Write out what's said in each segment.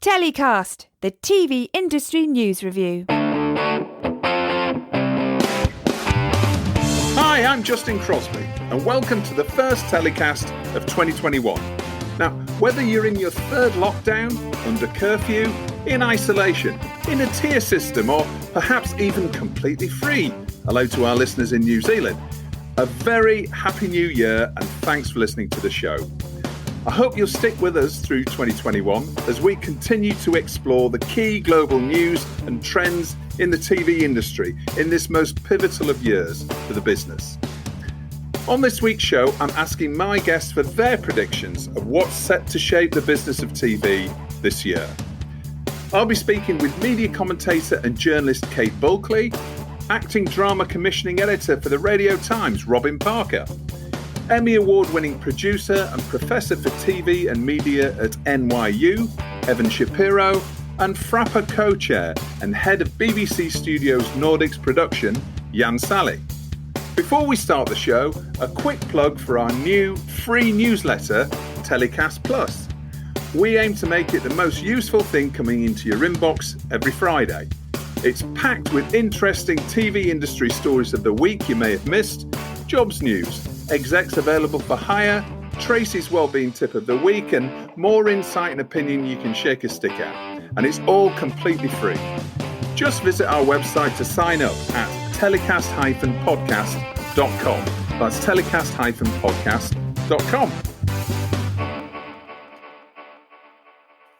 TellyCast, the TV industry news review. Hi, I'm Justin Crosby, and welcome to the first TellyCast of 2021. Now, whether you're in your third lockdown, under curfew, in isolation, in a tier system, or perhaps even completely free, hello to our listeners in New Zealand, a very happy new year and thanks for listening to the show. I hope you'll stick with us through 2021 as we continue to explore the key global news and trends in the TV industry in this most pivotal of years for the business. On this week's show, I'm asking my guests for their predictions of what's set to shape the business of TV this year. I'll be speaking with media commentator and journalist Kate Bulkley, acting drama commissioning editor for the Radio Times, Robin Parker, Emmy award-winning producer and professor for TV and media at NYU, Evan Shapiro, and FRAPA co-chair and head of BBC Studios Nordics production, Jan Salling. Before we start the show, a quick plug for our new free newsletter, TellyCast Plus. We aim to make it the most useful thing coming into your inbox every Friday. It's packed with interesting TV industry stories of the week you may have missed, jobs news, execs available for hire, Tracy's wellbeing tip of the week, and more insight and opinion you can shake a stick at. And it's all completely free. Just visit our website to sign up at telecast-podcast.com. That's telecast-podcast.com.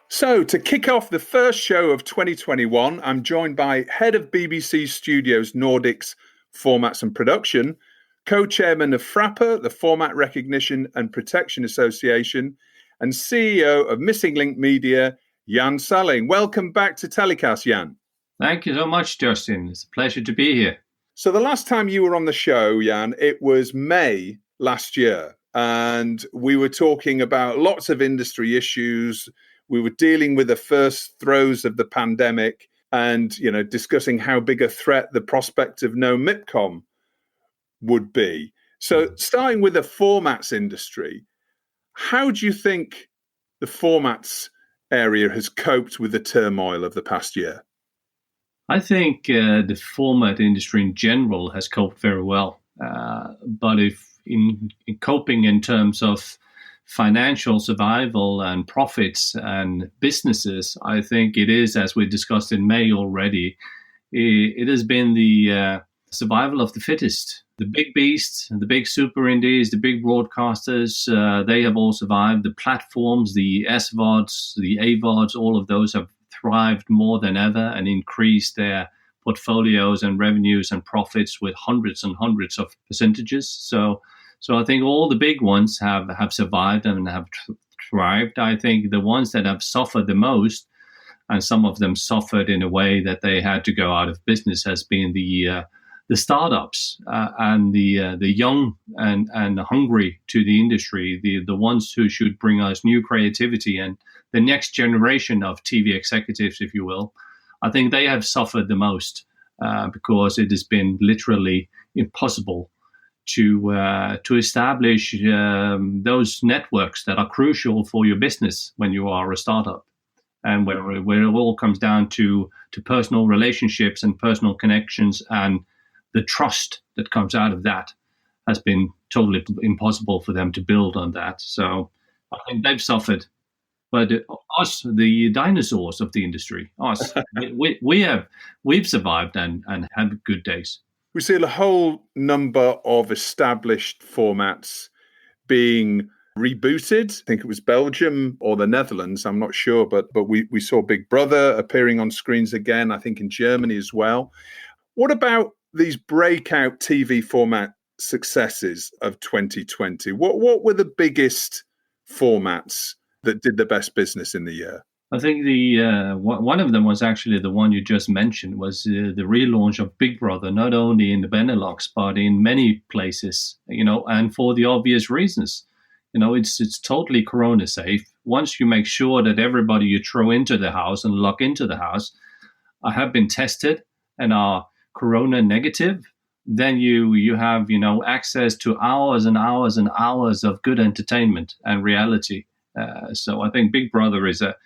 So, to kick off the first show of 2021, I'm joined by head of BBC Studios Nordics Formats and Production, co-chairman of FRAPA, the Format Recognition and Protection Association, and CEO of Missing Link Media, Jan Salling. Welcome back to TellyCast, Jan. Thank you so much, Justin. It's a pleasure to be here. So the last time you were on the show, Jan, it was May last year, and we were talking about lots of industry issues. We were dealing with the first throes of the pandemic and, discussing how big a threat the prospect of no MIPCOM would be. So starting with the formats industry, how do you think the formats area has coped with the turmoil of the past year? I think the format industry in general has coped very well. But if in coping in terms of financial survival and profits and businesses, I think it is, as we discussed in May already, it has been the survival of the fittest. The big beasts, the big super indies, the big broadcasters, they have all survived. The platforms, the SVODs, the AVODs, all of those have thrived more than ever and increased their portfolios and revenues and profits with hundreds and hundreds of percentages. So I think all the big ones have survived and have thrived. I think the ones that have suffered the most, and some of them suffered in a way that they had to go out of business, has been the startups and the young and hungry to the industry, the ones who should bring us new creativity and the next generation of TV executives, if you will. I think they have suffered the most because it has been literally impossible to establish those networks that are crucial for your business when you are a startup, and where it all comes down to personal relationships and personal connections, and the trust that comes out of that has been totally impossible for them to build on that. So I think they've suffered. But us, the dinosaurs of the industry, we've survived and had good days. We see a whole number of established formats being rebooted. I think it was Belgium or the Netherlands, I'm not sure, but we saw Big Brother appearing on screens again, I think in Germany as well. What about these breakout TV format successes of 2020? What were the biggest formats that did the best business in the year? I think the one of them was actually the one you just mentioned, was the relaunch of Big Brother, not only in the Benelux, but in many places, and for the obvious reasons. It's totally corona safe. Once you make sure that everybody you throw into the house and lock into the house have been tested and are corona negative, then you have access to hours and hours and hours of good entertainment and reality So I think Big Brother is a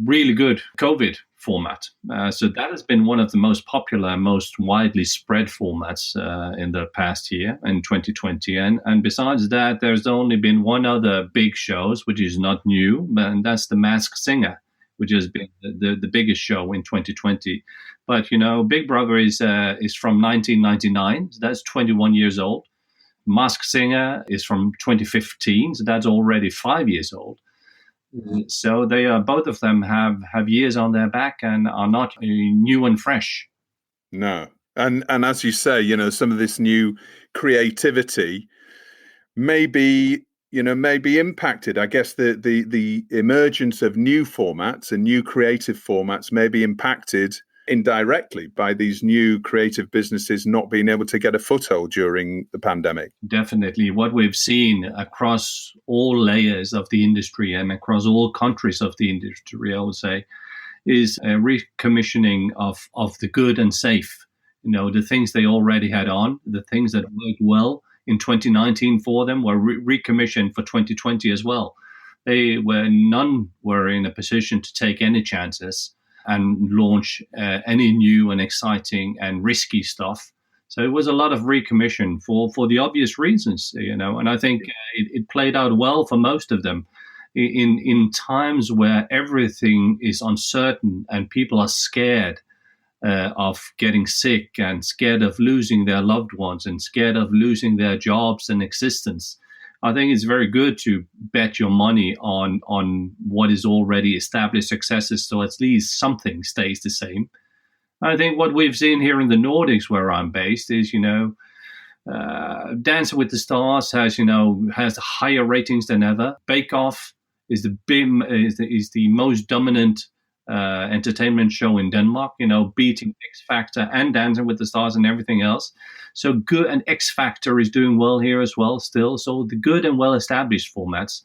really good COVID format. So that has been one of the most popular, most widely spread formats in the past year, in 2020. And besides that, there's only been one other big show, which is not new, and that's The Masked Singer, which has been the biggest show in 2020. But, Big Brother is from 1999, so that's 21 years old. Masked Singer is from 2015, so that's already 5 years old. So they are, both of them have years on their back and are not new and fresh. No. And as you say, some of this new creativity may be impacted. I guess the emergence of new formats and new creative formats may be impacted indirectly by these new creative businesses not being able to get a foothold during the pandemic. Definitely. What we've seen across all layers of the industry and across all countries of the industry, I would say, is a recommissioning of the good and safe. The things they already had on, the things that worked well in 2019 for them were recommissioned for 2020 as well. None were in a position to take any chances and launch any new and exciting and risky stuff. So it was a lot of recommission for the obvious reasons, and I think it played out well for most of them. In times where everything is uncertain and people are scared of getting sick and scared of losing their loved ones and scared of losing their jobs and existence, I think it's very good to bet your money on what is already established successes, so at least something stays the same. I think what we've seen here in the Nordics, where I'm based, is Dancing with the Stars has higher ratings than ever. Bake Off is the most dominant entertainment show in Denmark, beating X Factor and Dancing with the Stars and everything else. So good, and X Factor is doing well here as well still. So the good and well-established formats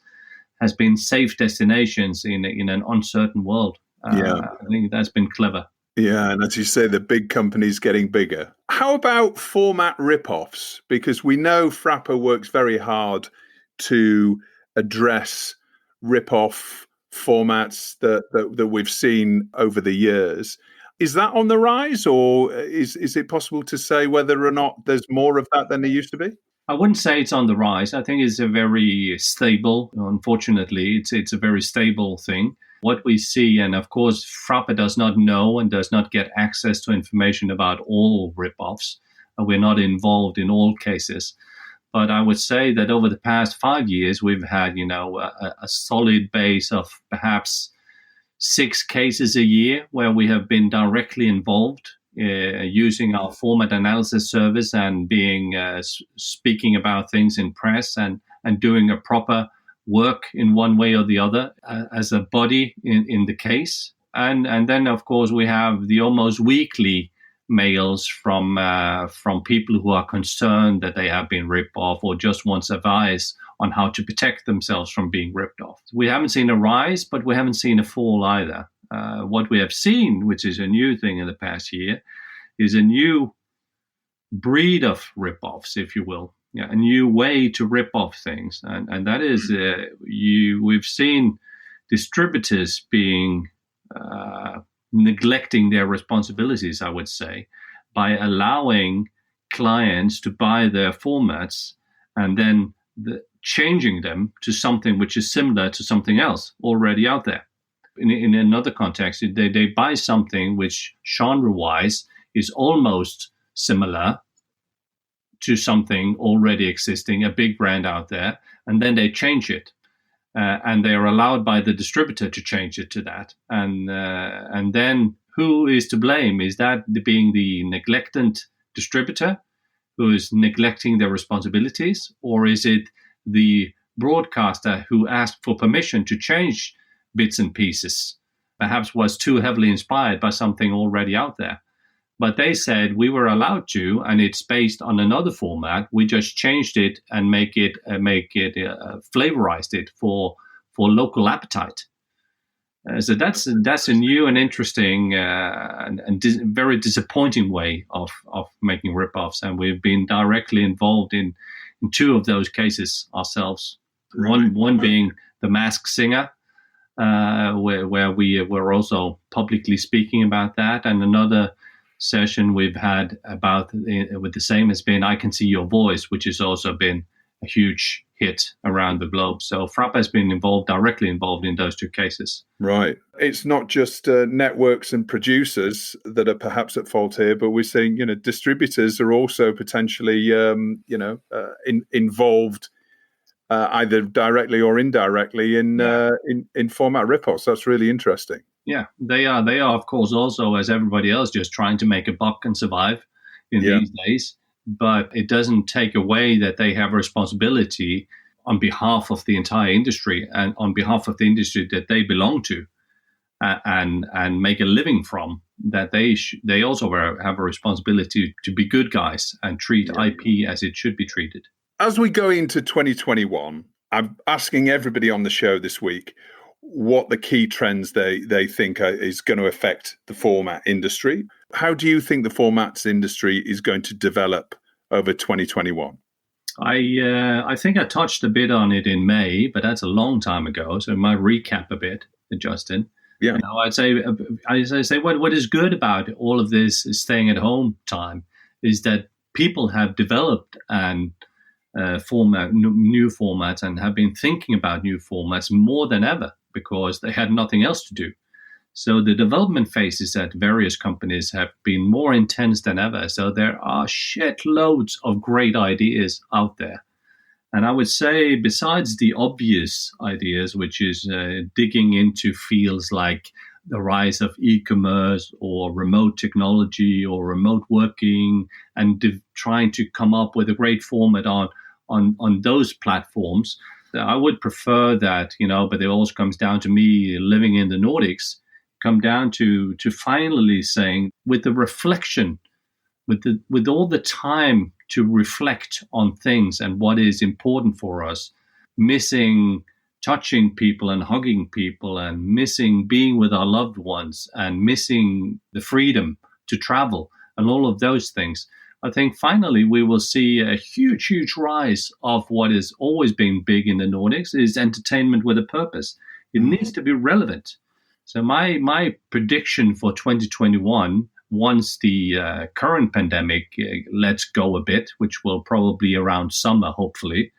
has been safe destinations in an uncertain world. I think that's been clever. Yeah, and as you say, the big companies getting bigger. How about format rip-offs? Because we know FRAPA works very hard to address rip-off formats that we've seen over the years. Is that on the rise, or is it possible to say whether or not there's more of that than there used to be? I wouldn't say it's on the rise. I think it's a very stable, unfortunately, it's a very stable thing. What we see, and of course, FRAPA does not know and does not get access to information about all rip-offs. We're not involved in all cases. But I would say that over the past 5 years, we've had, a solid base of perhaps 6 cases a year where we have been directly involved using our format analysis service and speaking about things in press and doing a proper work in one way or the other as a body in the case. And then, of course, we have the almost weekly mails from people who are concerned that they have been ripped off or just want advice on how to protect themselves from being ripped off. We haven't seen a rise, but we haven't seen a fall either. What we have seen, which is a new thing in the past year, is a new breed of rip-offs, if you will. Yeah, a new way to rip off things. And that is, we've seen distributors being neglecting their responsibilities, I would say, by allowing clients to buy their formats and then changing them to something which is similar to something else already out there. In another context, they buy something which genre-wise is almost similar to something already existing, a big brand out there, and then they change it. And they are allowed by the distributor to change it to that. And then who is to blame? Is that being the neglectant distributor who is neglecting their responsibilities? Or is it the broadcaster who asked for permission to change bits and pieces, perhaps was too heavily inspired by something already out there? But they said we were allowed to, and it's based on another format. We just changed it and flavorized it for local appetite. So that's a new and interesting and very disappointing way of making ripoffs. And we've been directly involved in 2 of those cases ourselves. One being The Masked Singer, where we were also publicly speaking about that. And another session we've had about with the same has been I Can See Your Voice, which has also been a huge hit around the globe. So FRAPA has been directly involved in those two cases. Right. It's not just networks and producers that are perhaps at fault here, but we're seeing, distributors are also potentially, involved either directly or indirectly in format ripoffs. That's really interesting. Yeah, they are. They are, of course, also, as everybody else, just trying to make a buck and survive in these days. But it doesn't take away that they have a responsibility on behalf of the entire industry and on behalf of the industry that they belong to and make a living from. That they also have a responsibility to be good guys and treat IP as it should be treated. As we go into 2021, I'm asking everybody on the show this week what the key trends they think is going to affect the format industry. How do you think the formats industry is going to develop over 2021? I think I touched a bit on it in May, but that's a long time ago. So I might recap a bit, Justin. Yeah, I'd say what is good about all of this staying at home time is that people have developed and new formats and have been thinking about new formats more than ever because they had nothing else to do. So the development phases at various companies have been more intense than ever. So there are shed loads of great ideas out there. And I would say besides the obvious ideas, which is digging into fields like the rise of e-commerce or remote technology or remote working and trying to come up with a great format on those platforms, I would prefer that, but it also comes down to me living in the Nordics, come down to finally saying with the reflection, with all the time to reflect on things and what is important for us, missing touching people and hugging people and missing being with our loved ones and missing the freedom to travel and all of those things. I think finally we will see a huge, huge rise of what has always been big in the Nordics is entertainment with a purpose. It needs to be relevant. So my prediction for 2021, once the current pandemic lets go a bit, which will probably around summer, hopefully,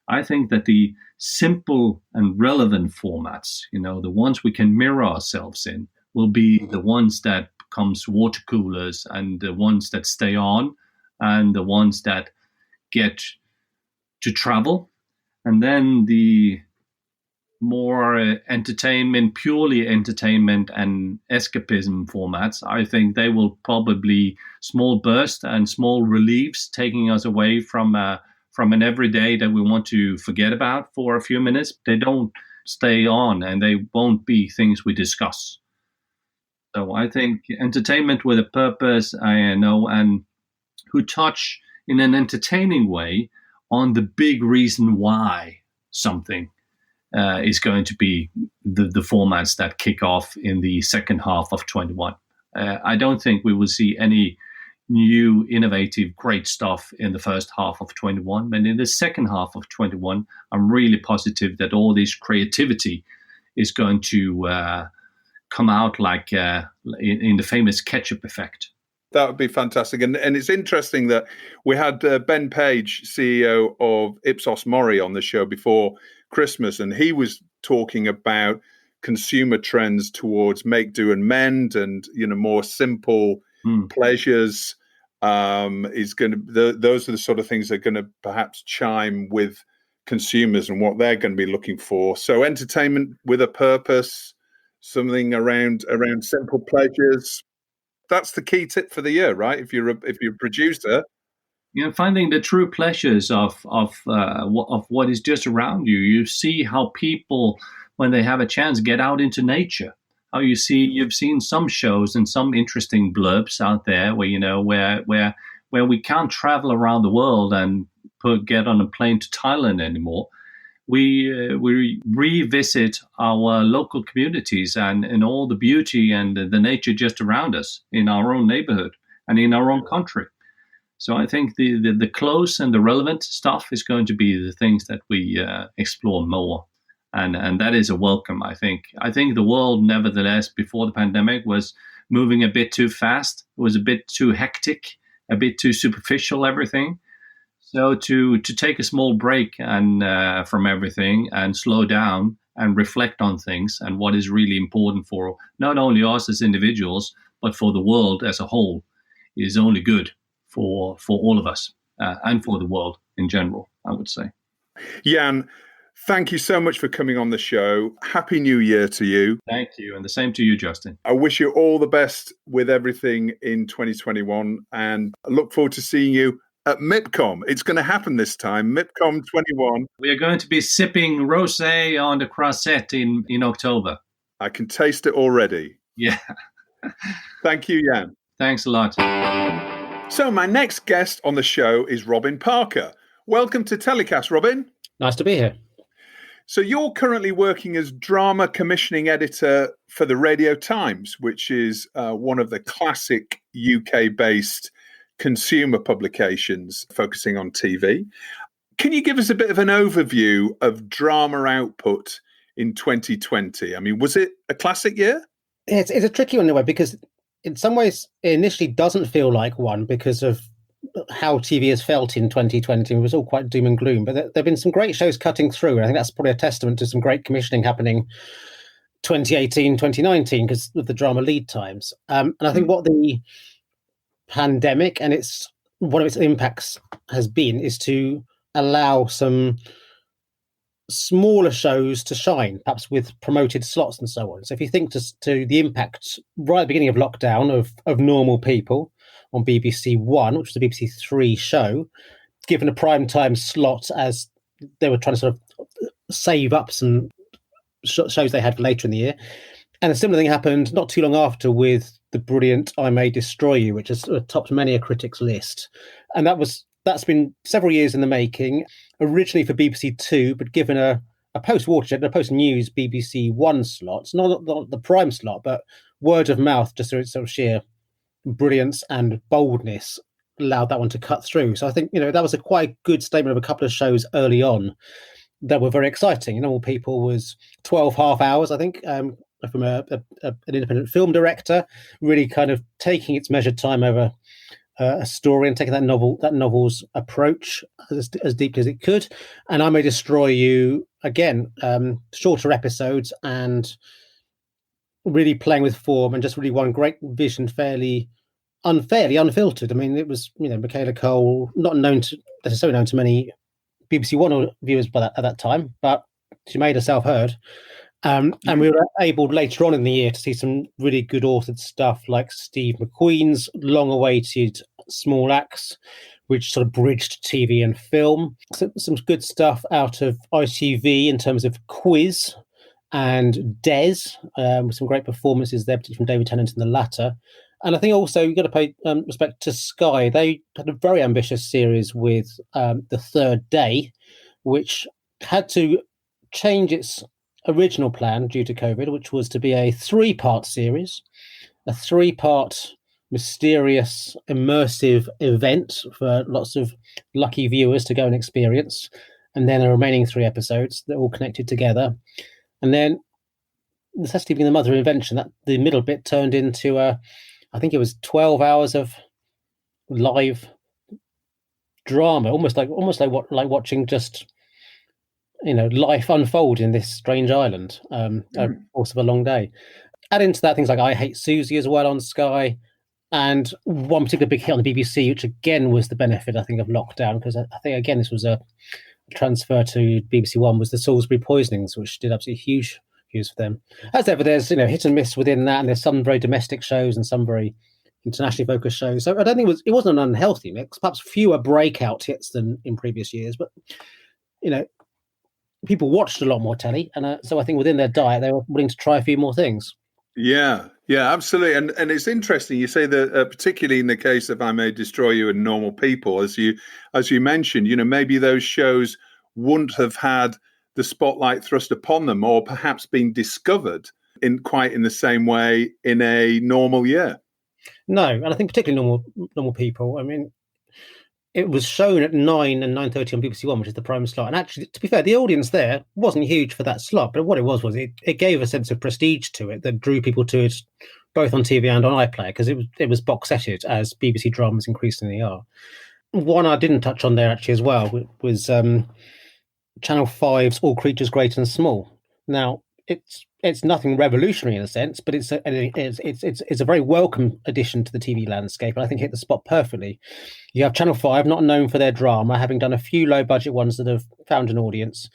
I think that the simple and relevant formats, the ones we can mirror ourselves in, will be the ones that becomes water coolers and the ones that stay on and the ones that get to travel. And then the more purely entertainment and escapism formats, I think they will probably small bursts and small reliefs taking us away from an everyday that we want to forget about for a few minutes. They don't stay on and they won't be things we discuss. So I think entertainment with a purpose, and who touch in an entertaining way on the big reason why something is going to be the formats that kick off in the second half of 21. I don't think we will see any new, innovative, great stuff in the first half of 21. But in the second half of 21, I'm really positive that all this creativity is going to come out like in the famous ketchup effect. That would be fantastic. And it's interesting that we had Ben Page, CEO of Ipsos Mori, on the show before Christmas, and he was talking about consumer trends towards make, do, and mend, and more simple pleasures. Those are the sort of things that are going to perhaps chime with consumers and what they're going to be looking for. So entertainment with a purpose, something around simple pleasures. That's the key tip for the year, right? If you're a producer, finding the true pleasures of what is just around you. You see how people, when they have a chance, get out into nature. How you've seen some shows and some interesting blurbs out there where we can't travel around the world and get on a plane to Thailand anymore. We revisit our local communities and all the beauty and the nature just around us in our own neighborhood and in our own country. So I think the close and the relevant stuff is going to be the things that we explore more. And that is a welcome, I think. I think the world, nevertheless, before the pandemic was moving a bit too fast. It was a bit too hectic, a bit too superficial, everything. So to take a small break and from everything and slow down and reflect on things and what is really important for not only us as individuals, but for the world as a whole is only good for all of us and for the world in general, I would say. Jan, thank you so much for coming on the show. Happy New Year to you. Thank you. And the same to you, Justin. I wish you all the best with everything in 2021 and I look forward to seeing you at MIPCOM. It's going to happen this time, MIPCOM 21. We are going to be sipping rosé on the croissant in October. I can taste it already. Yeah. Thank you, Jan. Thanks a lot. So my next guest on the show is Robin Parker. Welcome to TellyCast, Robin. Nice to be here. So you're currently working as drama commissioning editor for the Radio Times, which is one of the classic UK-based consumer publications focusing on TV. Can you give us a bit of an overview of drama output in 2020? I mean, was it a classic year? It's a tricky one in a way, because in some ways it initially doesn't feel like one because of how TV has felt in 2020. It was all quite doom and gloom, but there have been some great shows cutting through. And I think that's probably a testament to some great commissioning happening 2018, 2019 because of the drama lead times. And I think what the pandemic and one of its impacts has been is to allow some smaller shows to shine, perhaps with promoted slots and so on. So if you think to the impact right at the beginning of lockdown of Normal People on BBC One, which was a BBC Three show, given a prime time slot as they were trying to sort of save up some shows they had for later in the year. And a similar thing happened not too long after with the brilliant I May Destroy You, which has topped many a critic's list. And that's been several years in the making, originally for BBC Two, but given a post-Watershed, a post-News BBC One slot, not the prime slot, but word of mouth, just through its sort of sheer brilliance and boldness, allowed that one to cut through. So I think, that was a quite good statement of a couple of shows early on that were very exciting. All People was 12 half hours, I think, from an independent film director, really kind of taking its measured time over a story and taking that novel's approach as deeply as it could. And I May Destroy You, again, shorter episodes and really playing with form and just really one great vision, fairly unfairly unfiltered. I mean, it was, Michaela Cole, not necessarily known to many BBC One viewers at that time, but she made herself heard. And we were able later on in the year to see some really good authored stuff like Steve McQueen's long-awaited Small Axe, which sort of bridged TV and film. Some good stuff out of ITV in terms of Quiz and Des, with some great performances there, particularly from David Tennant in the latter. And I think also you've got to pay respect to Sky. They had a very ambitious series with The Third Day, which had to change its original plan due to COVID, which was to be a 3-part series, a 3-part mysterious, immersive event for lots of lucky viewers to go and experience, and then the remaining 3 episodes that all connected together. And then necessity being the mother of invention, that the middle bit turned into I think it was 12 hours of live drama, almost like watching just life unfold in this strange island, course of a long day. Add into that things like I Hate Susie as well on Sky, and one particular big hit on the BBC, which again was the benefit, I think, of lockdown, because I think, again, this was a transfer to BBC One, was the Salisbury Poisonings, which did absolutely huge views for them. As ever, there's hit and miss within that, and there's some very domestic shows and some very internationally focused shows. So I don't think it wasn't an unhealthy mix, perhaps fewer breakout hits than in previous years, but people watched a lot more telly, and so I think within their diet they were willing to try a few more things. Yeah, absolutely. And it's interesting you say that, particularly in the case of I May Destroy You and Normal People, as you mentioned, maybe those shows wouldn't have had the spotlight thrust upon them, or perhaps been discovered in the same way in a normal year. No, and I think particularly normal people. I mean, it was shown at 9 and 9:30 on BBC One, which is the prime slot. And actually, to be fair, the audience there wasn't huge for that slot, but what it was it gave a sense of prestige to it that drew people to it both on TV and on iPlayer, because it was box setted, as BBC dramas increasingly are. One I didn't touch on there actually as well was Channel 5's All Creatures Great and Small. Now, it's nothing revolutionary in a sense, but it's a very welcome addition to the TV landscape, and I think hit the spot perfectly. You have Channel 5, not known for their drama, having done a few low-budget ones that have found an audience,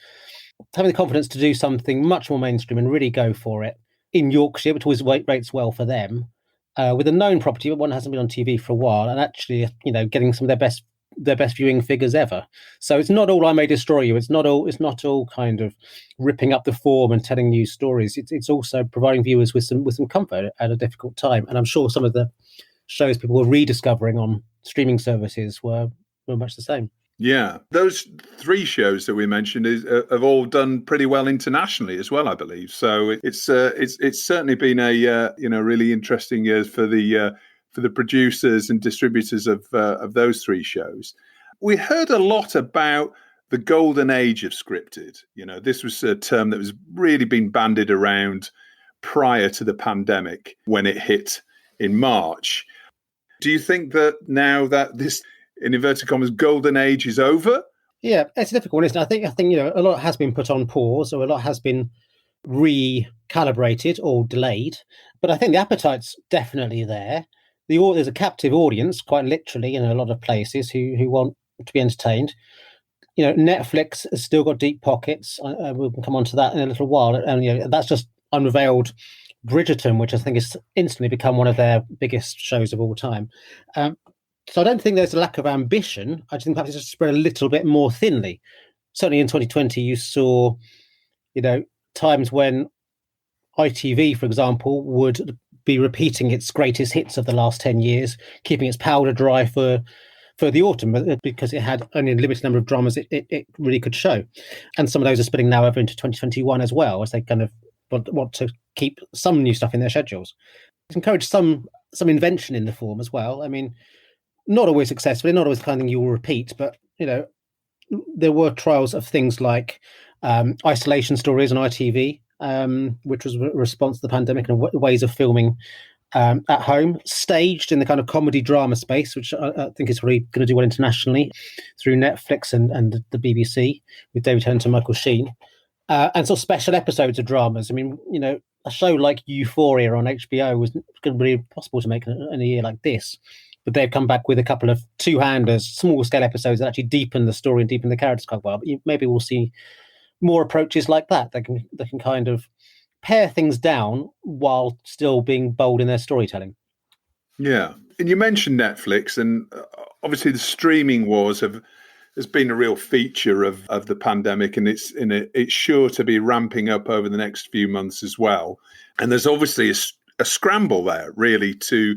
having the confidence to do something much more mainstream and really go for it in Yorkshire, which always rates well for them, with a known property, but one hasn't been on TV for a while, and actually, getting some of their best viewing figures ever. So it's not all I May Destroy You. It's not all kind of ripping up the form and telling new stories. It's also providing viewers with some comfort at a difficult time. And I'm sure some of the shows people were rediscovering on streaming services were much the same. Yeah, those three shows that we mentioned have all done pretty well internationally as well, I believe. So it's certainly been a really interesting years for the producers and distributors of those three shows. We heard a lot about the golden age of scripted. This was a term that was really been bandied around prior to the pandemic when it hit in March. Do you think that now that this, in inverted commas, golden age is over? Yeah, it's a difficult one, isn't it? I think a lot has been put on pause, or a lot has been recalibrated or delayed. But I think the appetite's definitely there. There's a captive audience, quite literally, in a lot of places who want to be entertained. Netflix has still got deep pockets. We'll come on to that in a little while. And that's just unveiled Bridgerton, which I think has instantly become one of their biggest shows of all time. So I don't think there's a lack of ambition. I just think perhaps it's just spread a little bit more thinly. Certainly in 2020, you saw, times when ITV, for example, would be repeating its greatest hits of the last 10 years, keeping its powder dry for the autumn, because it had only a limited number of dramas it really could show. And some of those are spilling now over into 2021 as well, as they kind of want to keep some new stuff in their schedules. It's encouraged some invention in the form as well. I mean, not always successfully, not always the kind of thing you will repeat, but, there were trials of things like isolation stories on ITV, which was a response to the pandemic and ways of filming at home, staged in the kind of comedy drama space, which I think is really going to do well internationally through Netflix and the BBC with David Tennant and Michael Sheen, and sort of special episodes of dramas. I mean, a show like Euphoria on HBO was going to be impossible to make in a year like this, but they've come back with a couple of two-handers, small-scale episodes that actually deepen the story and deepen the characters quite well. But maybe we'll see more approaches like that can kind of pare things down while still being bold in their storytelling. Yeah, and you mentioned Netflix, and obviously the streaming wars has been a real feature of the pandemic, and it's sure to be ramping up over the next few months as well. And there's obviously a scramble there, really, to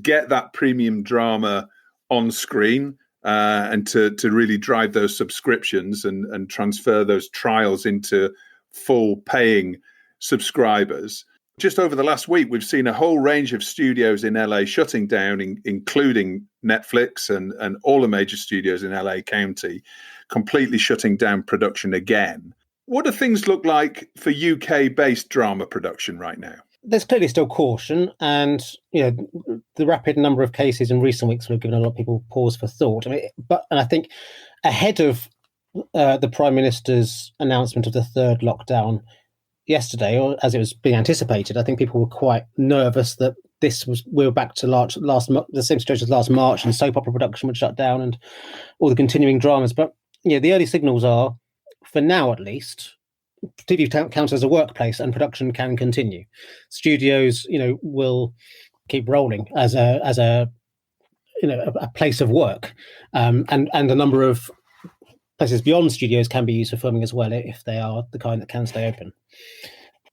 get that premium drama on screen. And to really drive those subscriptions and transfer those trials into full paying subscribers. Just over the last week, we've seen a whole range of studios in LA shutting down, including Netflix and all the major studios in LA County, completely shutting down production again. What do things look like for UK-based drama production right now? There's clearly still caution, and the rapid number of cases in recent weeks have given a lot of people pause for thought. And I think ahead of the Prime Minister's announcement of the third lockdown yesterday, or as it was being anticipated, I think people were quite nervous that we were back to the same situation as last March, and soap opera production would shut down and all the continuing dramas. But the early signals are, for now at least, TV counts as a workplace and production can continue. Studios, will keep rolling as a place of work, and a number of places beyond studios can be used for filming as well if they are the kind that can stay open.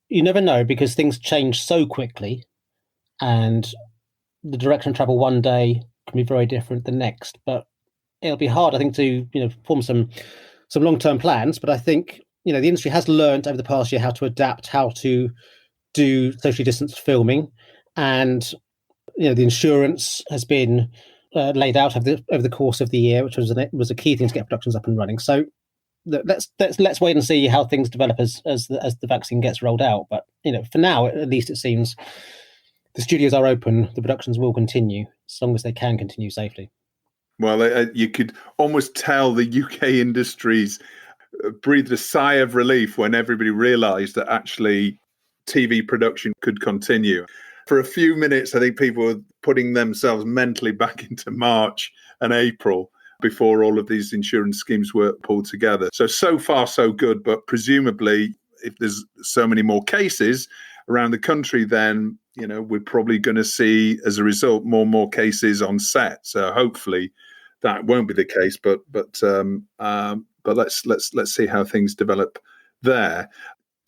You never know, because things change so quickly, and the direction of travel one day can be very different the next. But it'll be hard, I think, to form some long-term plans. But I think the industry has learned over the past year how to adapt, how to do socially distanced filming, and the insurance has been laid out over the course of the year, which was a key thing to get productions up and running. So let's wait and see how things develop as the vaccine gets rolled out. But for now, at least it seems the studios are open. The productions will continue as long as they can continue safely. Well, you could almost tell the UK industries breathed a sigh of relief when everybody realised that actually TV production could continue. For a few minutes, I think people were putting themselves mentally back into March and April before all of these insurance schemes were pulled together. So far, so good. But presumably, if there's so many more cases around the country, then we're probably going to see, as a result, more and more cases on set. So hopefully that won't be the case. But let's see how things develop there.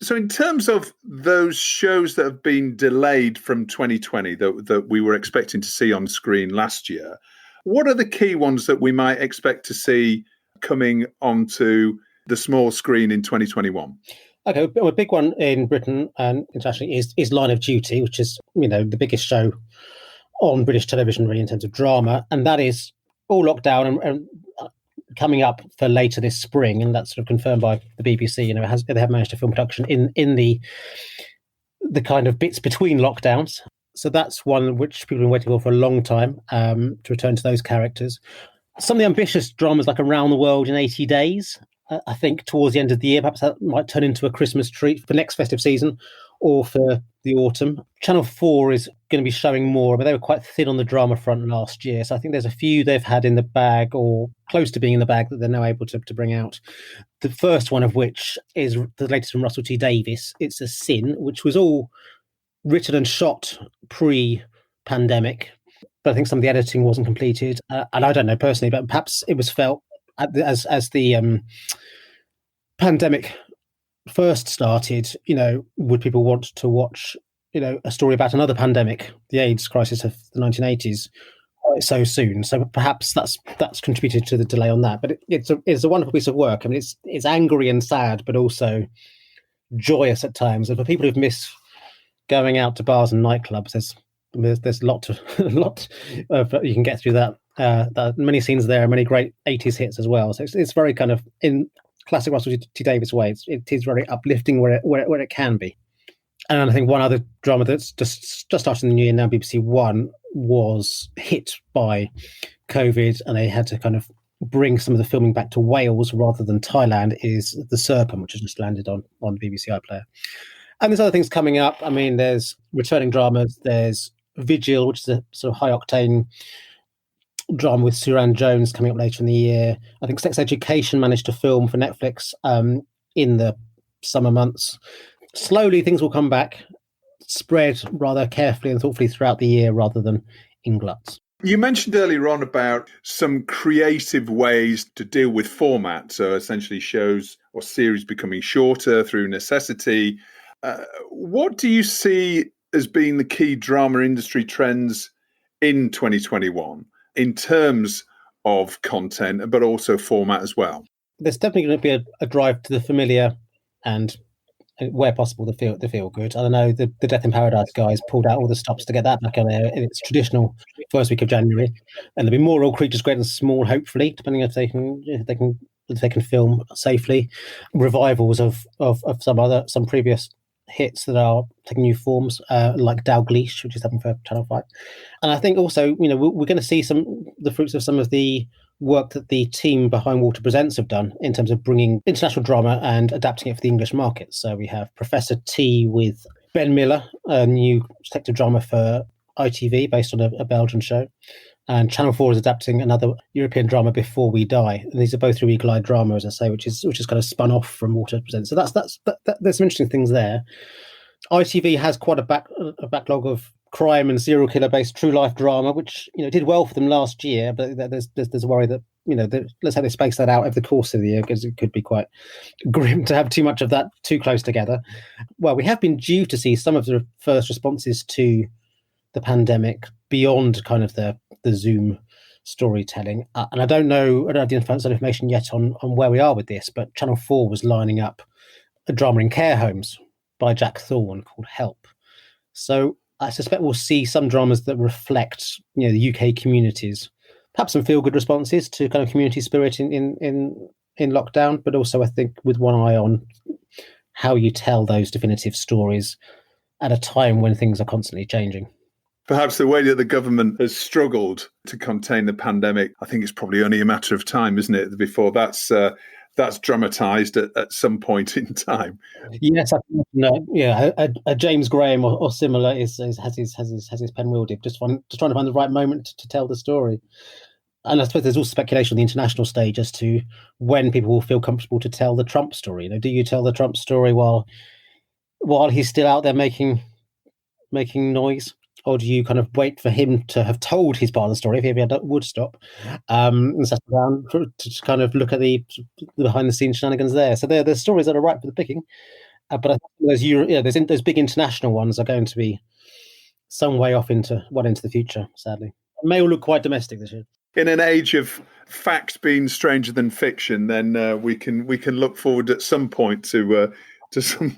So in terms of those shows that have been delayed from 2020 that we were expecting to see on screen last year, what are the key ones that we might expect to see coming onto the small screen in 2021? Okay, a big one in Britain and internationally is Line of Duty, which is the biggest show on British television really in terms of drama, and that is all locked down and coming up for later this spring, and that's sort of confirmed by the BBC. They have managed to film production in the kind of bits between lockdowns. So that's one which people have been waiting for a long time, to return to those characters. Some of the ambitious dramas like Around the World in 80 Days, I think towards the end of the year, perhaps that might turn into a Christmas treat for next festive season or for the autumn. Channel 4 is going to be showing more, but they were quite thin on the drama front last year. So I think there's a few they've had in the bag or close to being in the bag that they're now able to bring out. The first one of which is the latest from Russell T Davies. It's A Sin, which was all written and shot pre-pandemic, but I think some of the editing wasn't completed. And I don't know personally, but perhaps it was felt as the pandemic first started, would people want to watch, a story about another pandemic, the AIDS crisis of the 1980s, so soon? So perhaps that's contributed to the delay on that. But it's a wonderful piece of work. I mean, it's angry and sad, but also joyous at times. And for people who've missed going out to bars and nightclubs, there's a lot you can get through that. Many scenes there, many great 80s hits as well. So it's very kind of in classic Russell T Davies way. It is very uplifting where it can be. And I think one other drama that's just started in the new year now, BBC One, was hit by COVID, and they had to kind of bring some of the filming back to Wales rather than Thailand, is The Serpent, which has just landed on BBC iPlayer. And there's other things coming up. I mean, there's returning dramas. There's Vigil, which is a sort of high-octane drama with Suran Jones coming up later in the year. I think Sex Education managed to film for Netflix in the summer months. Slowly, things will come back, spread rather carefully and thoughtfully throughout the year rather than in gluts. You mentioned earlier on about some creative ways to deal with format. So essentially shows or series becoming shorter through necessity. What do you see as being the key drama industry trends in 2021 in terms of content, but also format as well? There's definitely going to be a drive to the familiar and, where possible, the feel good. I don't know, the Death in Paradise guys pulled out all the stops to get that back on air in its traditional first week of January, and there'll be more All Creatures Great and Small, hopefully, depending if they can film safely. Revivals of some previous hits that are taking new forms, like Dalgleish, which is happening for Channel 5. And I think also, we're going to see the fruits of some of the work that the team behind Water Presents have done in terms of bringing international drama and adapting it for the English market. So we have Professor T with Ben Miller, a new detective drama for ITV based on a Belgian show. And Channel 4 is adapting another European drama, Before We Die. And these are both through Eagle Eye Drama, as I say, which is kind of spun off from Water Presents. So there's some interesting things there. ITV has quite a backlog of crime and serial killer based true life drama, which did well for them last year. But there's a worry that let's have they space that out over the course of the year, because it could be quite grim to have too much of that too close together. Well, we have been due to see some of the first responses to the pandemic beyond kind of the Zoom storytelling. And I don't have the information yet on where we are with this, but Channel 4 was lining up a drama in care homes by Jack Thorne called Help. So I suspect we'll see some dramas that reflect the UK communities perhaps some feel-good responses to kind of community spirit in lockdown, but also I think with one eye on how you tell those definitive stories at a time when things are constantly changing. Perhaps the way that the government has struggled to contain the pandemic, I think it's probably only a matter of time, isn't it, before that's dramatised at some point in time. Yes, I think, a James Graham or similar has his pen wielded, just trying to find the right moment to tell the story. And I suppose there's also speculation on the international stage as to when people will feel comfortable to tell the Trump story. You know, do you tell the Trump story while he's still out there making noise? Or do you kind of wait for him to have told his part of the story, if he ever would stop, and settle down to kind of look at the behind-the-scenes shenanigans there? So there's stories that are ripe for the picking, but I think those big international ones are going to be some way off into the future, sadly. It may all look quite domestic this year. In an age of facts being stranger than fiction, then we can look forward at some point to some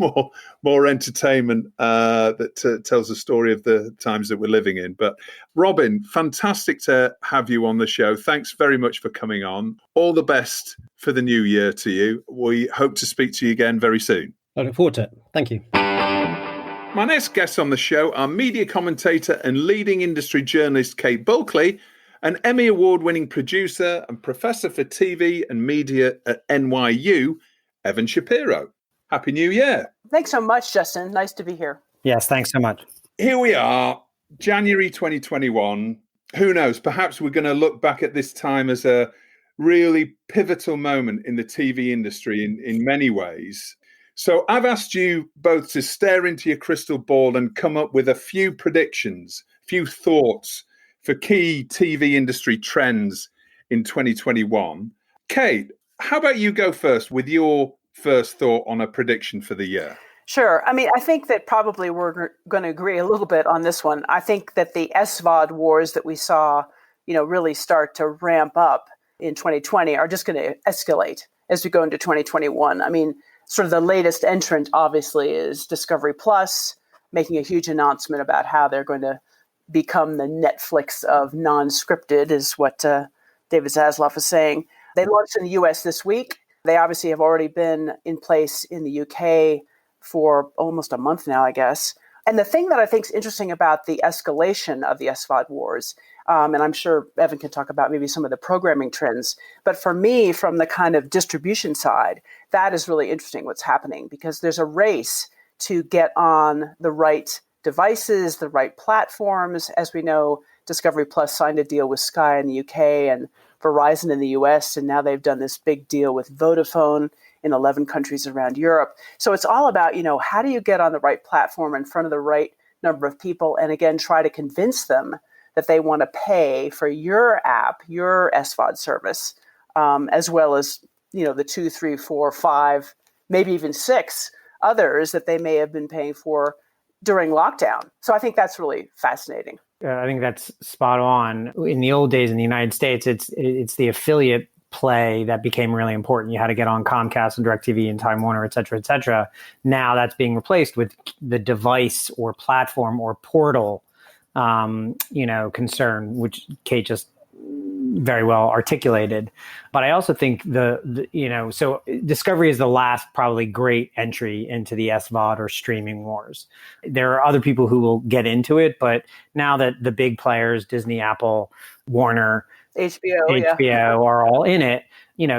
more entertainment that tells the story of the times that we're living in. But Robin, fantastic to have you on the show. Thanks very much for coming on. All the best for the new year to you. We hope to speak to you again very soon. I look forward to it. Thank you. My next guests on the show are media commentator and leading industry journalist Kate Bulkley, an Emmy Award-winning producer and professor for TV and media at NYU, Evan Shapiro. Happy New Year. Thanks so much, Justin. Nice to be here. Yes, thanks so much. Here we are, January 2021. Who knows? Perhaps we're going to look back at this time as a really pivotal moment in the TV industry in many ways. So I've asked you both to stare into your crystal ball and come up with a few predictions, a few thoughts for key TV industry trends in 2021. Kate, how about you go first with your first thought on a prediction for the year? Sure. I mean, I think that probably we're going to agree a little bit on this one. I think that the SVOD wars that we saw, really start to ramp up in 2020 are just going to escalate as we go into 2021. I mean, sort of the latest entrant, obviously, is Discovery Plus, making a huge announcement about how they're going to become the Netflix of non-scripted, is what David Zaslav is saying. They launched in the US this week. They obviously have already been in place in the UK for almost a month now, I guess. And the thing that I think is interesting about the escalation of the SVOD wars, and I'm sure Evan can talk about maybe some of the programming trends, but for me, from the kind of distribution side, that is really interesting what's happening, because there's a race to get on the right devices, the right platforms. As we know, Discovery Plus signed a deal with Sky in the UK and Verizon in the US, and now they've done this big deal with Vodafone in 11 countries around Europe. So it's all about, how do you get on the right platform in front of the right number of people, and again, try to convince them that they want to pay for your app, your SVOD service, as well as, the 2, 3, 4, 5, maybe even 6 others that they may have been paying for during lockdown. So I think that's really fascinating. I think that's spot on. In the old days in the United States, it's the affiliate play that became really important. You had to get on Comcast and DirecTV and Time Warner, et cetera, et cetera. Now that's being replaced with the device or platform or portal, concern, which Kate just very well articulated. But I also think so Discovery is the last probably great entry into the SVOD or streaming wars. There are other people who will get into it, but now that the big players, Disney, Apple, Warner, HBO are all in it,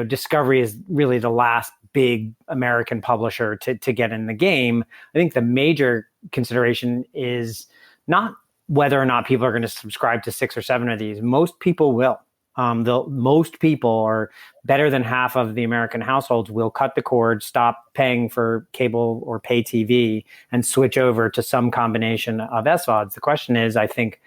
Discovery is really the last big American publisher to get in the game. I think the major consideration is not whether or not people are going to subscribe to 6 or 7 of these. Most people will. Most people, or better than half of the American households, will cut the cord, stop paying for cable or pay TV, and switch over to some combination of SVODs. The question is, I think,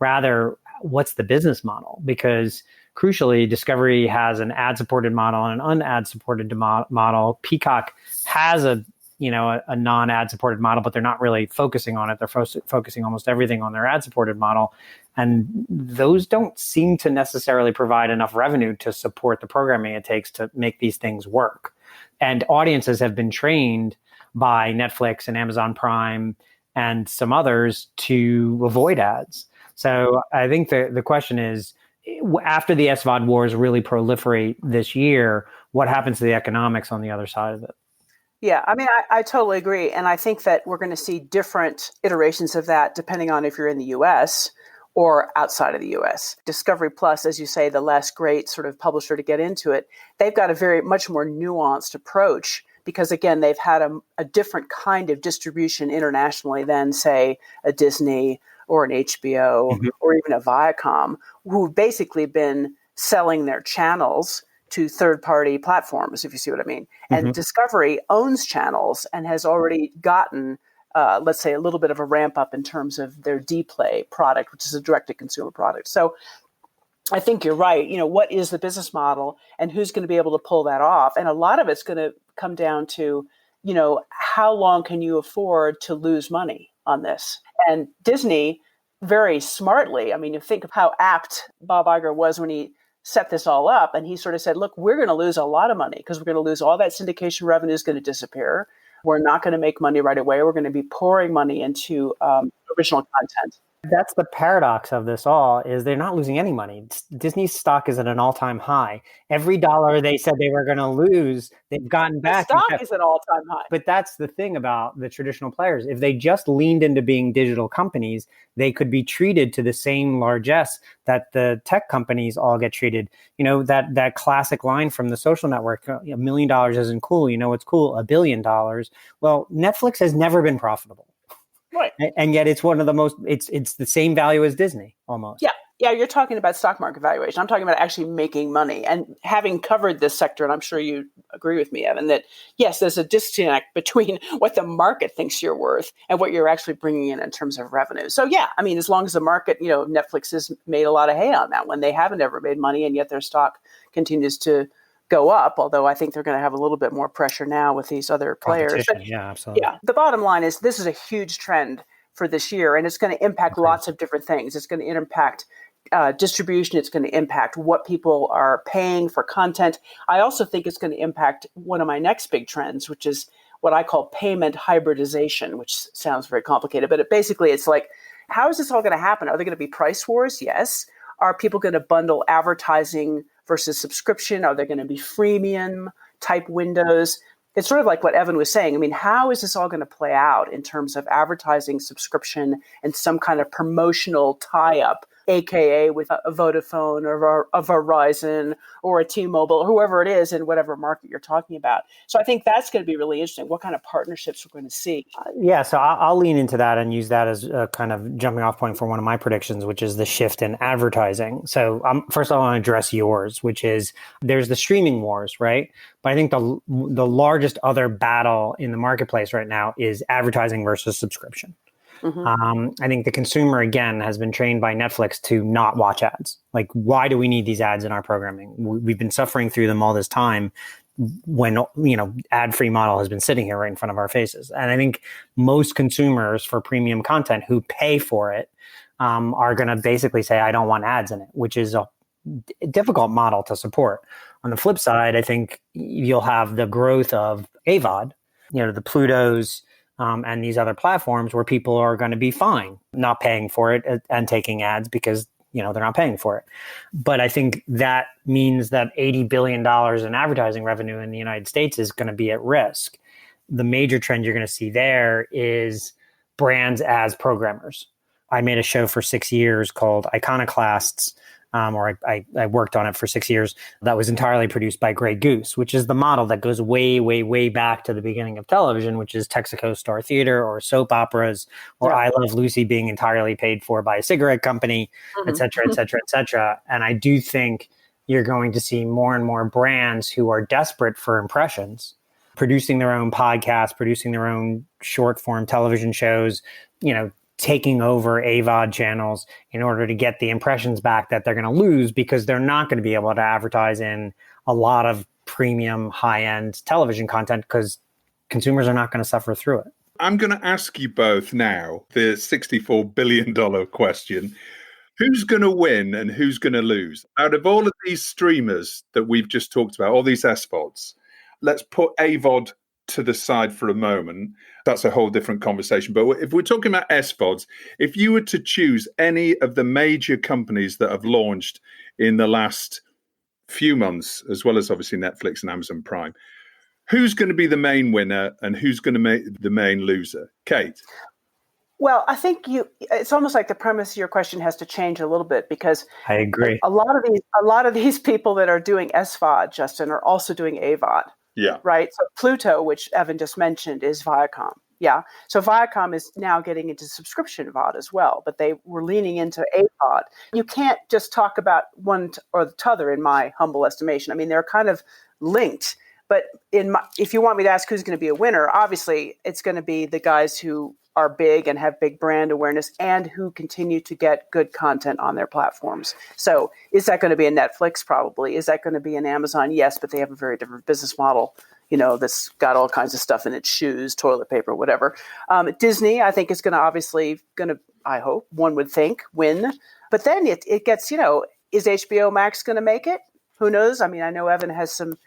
rather, what's the business model? Because crucially, Discovery has an ad-supported model and an un-ad-supported model. Peacock has a non-ad supported model, but they're not really focusing on it. They're focusing almost everything on their ad supported model. And those don't seem to necessarily provide enough revenue to support the programming it takes to make these things work. And audiences have been trained by Netflix and Amazon Prime and some others to avoid ads. So I think the question is, after the SVOD wars really proliferate this year, what happens to the economics on the other side of it? Yeah, I mean, I totally agree. And I think that we're going to see different iterations of that depending on if you're in the US or outside of the US. Discovery Plus, as you say, the last great sort of publisher to get into it, they've got a very much more nuanced approach because, again, they've had a different kind of distribution internationally than, say, a Disney or an HBO or even a Viacom, who've basically been selling their channels to third-party platforms, if you see what I mean. And Discovery owns channels and has already gotten, let's say, a little bit of a ramp up in terms of their Dplay product, which is a direct-to-consumer product. So I think you're right. What is the business model and who's going to be able to pull that off? And a lot of it's going to come down to, how long can you afford to lose money on this? And Disney, very smartly, I mean, you think of how apt Bob Iger was when he set this all up. And he sort of said, look, we're going to lose a lot of money because we're going to lose all that syndication revenue is going to disappear. We're not going to make money right away. We're going to be pouring money into original content. That's the paradox of this all, is they're not losing any money. Disney's stock is at an all-time high. Every dollar they said they were going to lose, they've gotten back. The stock is at all-time high. But that's the thing about the traditional players. If they just leaned into being digital companies, they could be treated to the same largesse that the tech companies all get treated. That classic line from The Social Network, $1 million isn't cool. You know what's cool? $1 billion. Well, Netflix has never been profitable. Right. And yet it's one of the most, it's the same value as Disney almost. Yeah. You're talking about stock market valuation. I'm talking about actually making money. And having covered this sector, and I'm sure you agree with me, Evan, that yes, there's a disconnect between what the market thinks you're worth and what you're actually bringing in terms of revenue. So yeah, I mean, as long as the market, Netflix has made a lot of hay on that one. They haven't ever made money, and yet their stock continues to go up, although I think they're going to have a little bit more pressure now with these other players. But, yeah, absolutely. Yeah, the bottom line is this is a huge trend for this year, and it's going to impact lots of different things. It's going to impact distribution. It's going to impact what people are paying for content. I also think it's going to impact one of my next big trends, which is what I call payment hybridization, which sounds very complicated, but it's like, how is this all going to happen? Are there going to be price wars? Yes. Are people going to bundle advertising versus subscription? Are there going to be freemium type windows? It's sort of like what Evan was saying. I mean, how is this all going to play out in terms of advertising, subscription, and some kind of promotional tie-up, AKA with a Vodafone or a Verizon or a T-Mobile or whoever it is in whatever market you're talking about? So I think that's going to be really interesting, what kind of partnerships we're going to see. So I'll lean into that and use that as a kind of jumping off point for one of my predictions, which is the shift in advertising. So first I want to address yours, which is there's the streaming wars, right? But I think the largest other battle in the marketplace right now is advertising versus subscription. I think the consumer, again, has been trained by Netflix to not watch ads. Like, why do we need these ads in our programming? We've been suffering through them all this time when, ad-free model has been sitting here right in front of our faces. And I think most consumers for premium content who pay for it are going to basically say, I don't want ads in it, which is a difficult model to support. On the flip side, I think you'll have the growth of AVOD, the Plutos, and these other platforms where people are going to be fine not paying for it and taking ads because, they're not paying for it. But I think that means that $80 billion in advertising revenue in the United States is going to be at risk. The major trend you're going to see there is brands as programmers. I made a show for 6 years called Iconoclasts, or I worked on it for 6 years. That was entirely produced by Grey Goose, which is the model that goes way, way, way back to the beginning of television, which is Texaco Star Theater or soap operas or I Love Lucy being entirely paid for by a cigarette company, et cetera, et cetera, et cetera. And I do think you're going to see more and more brands who are desperate for impressions, producing their own podcasts, producing their own short form television shows, taking over AVOD channels in order to get the impressions back that they're going to lose because they're not going to be able to advertise in a lot of premium high-end television content because consumers are not going to suffer through it. I'm going to ask you both now the $64 billion question. Who's going to win and who's going to lose? Out of all of these streamers that we've just talked about, all these SVODs, let's put AVOD to the side for a moment. That's a whole different conversation. But if we're talking about SVODs, if you were to choose any of the major companies that have launched in the last few months, as well as obviously Netflix and Amazon Prime, who's going to be the main winner and who's going to make the main loser? Kate? Well, I think it's almost like the premise of your question has to change a little bit, because I agree. A lot of these people that are doing SVOD, Justin, are also doing AVOD. Yeah. Right. So Pluto, which Evan just mentioned, is Viacom. Yeah. So Viacom is now getting into subscription VOD as well, but they were leaning into AVOD. You can't just talk about one or the other, in my humble estimation. I mean, they're kind of linked. But if you want me to ask who's going to be a winner, obviously it's going to be the guys who are big and have big brand awareness and who continue to get good content on their platforms. So is that going to be a Netflix? Probably. Is that going to be an Amazon? Yes, but they have a very different business model, that's got all kinds of stuff in its shoes, toilet paper, whatever. Disney, I think, is I hope, one would think, win. But then it gets, is HBO Max going to make it? Who knows? I mean, I know Evan has some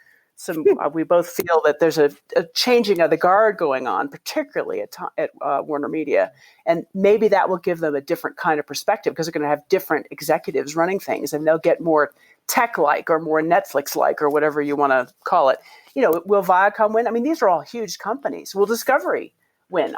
we both feel that there's a changing of the guard going on, particularly at Warner Media. And maybe that will give them a different kind of perspective, because they're going to have different executives running things, and they'll get more tech-like or more Netflix-like, or whatever you want to call it. Will Viacom win? I mean, these are all huge companies. Will Discovery win?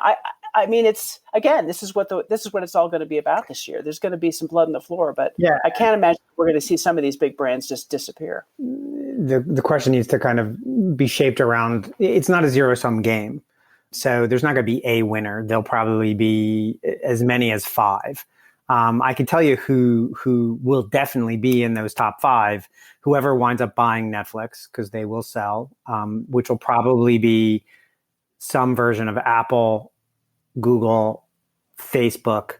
I mean, this is what it's all going to be about this year. There's going to be some blood on the floor, but yeah. I can't imagine we're going to see some of these big brands just disappear. The question needs to kind of be shaped around, it's not a zero-sum game. So there's not going to be a winner. There'll probably be as many as 5. I can tell you who will definitely be in those top 5, whoever winds up buying Netflix, because they will sell, which will probably be some version of Apple, Google, Facebook,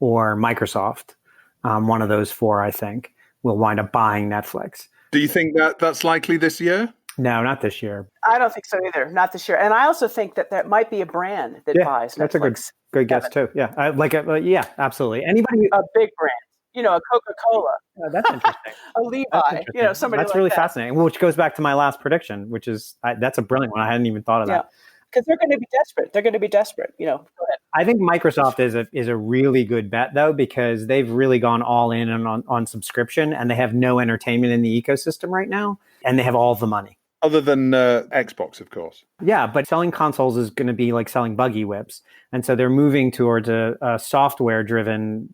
or Microsoft. One of those 4, I think, will wind up buying Netflix. Do you think that's likely this year? No, not this year. I don't think so either. Not this year. And I also think that might be a brand that buys Netflix. That's a good guess too. Yeah, yeah, absolutely. Anybody, a big brand, a Coca-Cola. Oh, that's interesting. A Levi, somebody. That's really fascinating. Which goes back to my last prediction, which is that's a brilliant one. I hadn't even thought of that. Because they're going to be desperate. They're going to be desperate. Go ahead. I think Microsoft is a really good bet, though, because they've really gone all in on subscription, and they have no entertainment in the ecosystem right now, and they have all the money. Other than Xbox, of course. Yeah, but selling consoles is going to be like selling buggy whips. And so they're moving towards a software-driven,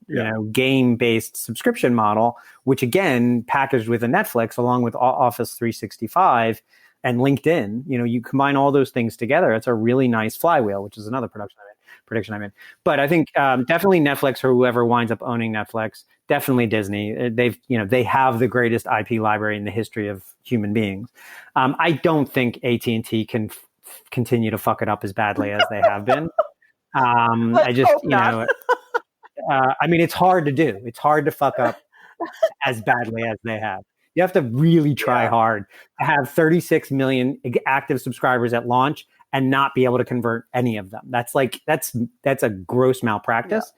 game-based subscription model, which, again, packaged with a Netflix along with Office 365 and LinkedIn, you combine all those things together. It's a really nice flywheel, which is another prediction I made. But I think definitely Netflix, or whoever winds up owning Netflix, definitely Disney. They have the greatest IP library in the history of human beings. I don't think AT&T can continue to fuck it up as badly as they have been. I just, I mean, it's hard to do. It's hard to fuck up as badly as they have. You have to really try hard to have 36 million active subscribers at launch and not be able to convert any of them. That's a gross malpractice.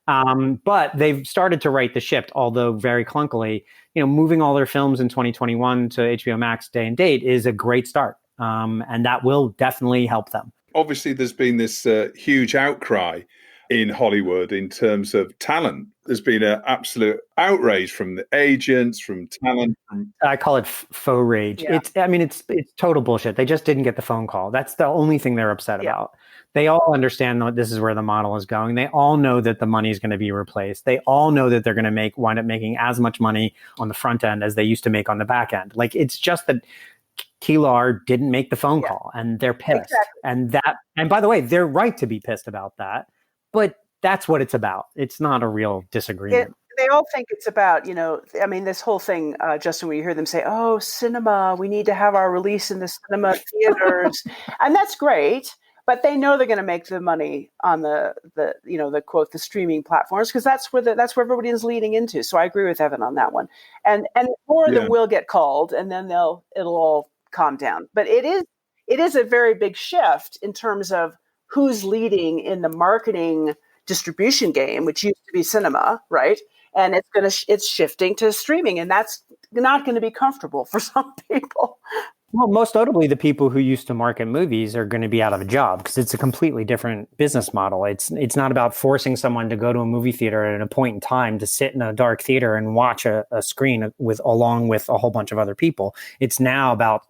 Yeah. But they've started to right the ship, although very clunkily. Moving all their films in 2021 to HBO Max day and date is a great start, and that will definitely help them. Obviously, there's been this huge outcry in Hollywood in terms of talent. There's been an absolute outrage from the agents, from talent. I call it faux rage. Yeah. It's total bullshit. They just didn't get the phone call. That's the only thing they're upset about. They all understand that this is where the model is going. They all know that the money is going to be replaced. They all know that they're going to wind up making as much money on the front end as they used to make on the back end. Like, it's just that Kilar didn't make the phone call, and they're pissed. Exactly. And by the way, they're right to be pissed about that. But that's what it's about. It's not a real disagreement. They all think it's about, this whole thing, Justin, when you hear them say, oh, cinema, we need to have our release in the cinema theaters. And that's great. But they know they're going to make the money on the quote, the streaming platforms, because that's where everybody is leading into. So I agree with Evan on that one. And more of them will get called, and then it'll all calm down. But it is a very big shift in terms of who's leading in the marketing distribution game, which used to be cinema, right? And it's shifting to streaming, and that's not going to be comfortable for some people. Well, most notably, the people who used to market movies are going to be out of a job because it's a completely different business model. It's not about forcing someone to go to a movie theater at a point in time to sit in a dark theater and watch a screen along with a whole bunch of other people. It's now about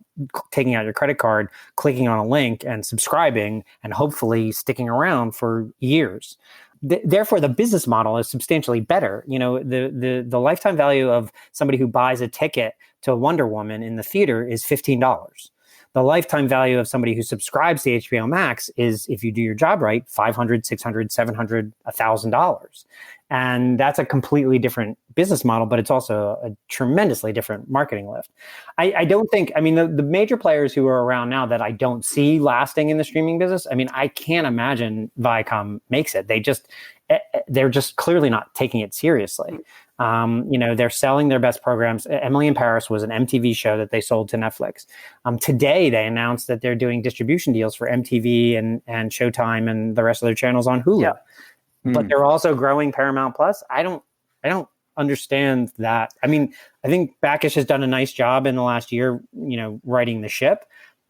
taking out your credit card, clicking on a link and subscribing and hopefully sticking around for years. Therefore, the business model is substantially better. The lifetime value of somebody who buys a ticket to Wonder Woman in the theater is $15. The lifetime value of somebody who subscribes to HBO Max is, if you do your job right, $500, $600, $700, $1,000. And that's a completely different business model, but it's also a tremendously different marketing lift. I don't think, the major players who are around now that I don't see lasting in the streaming business, I can't imagine Viacom makes it. They're just clearly not taking it seriously. They're selling their best programs. Emily in Paris was an MTV show that they sold to Netflix. Today, they announced that they're doing distribution deals for MTV and Showtime and the rest of their channels on Hulu. Yeah. But they're also growing Paramount Plus. I don't understand that. I think Backish has done a nice job in the last year, righting the ship.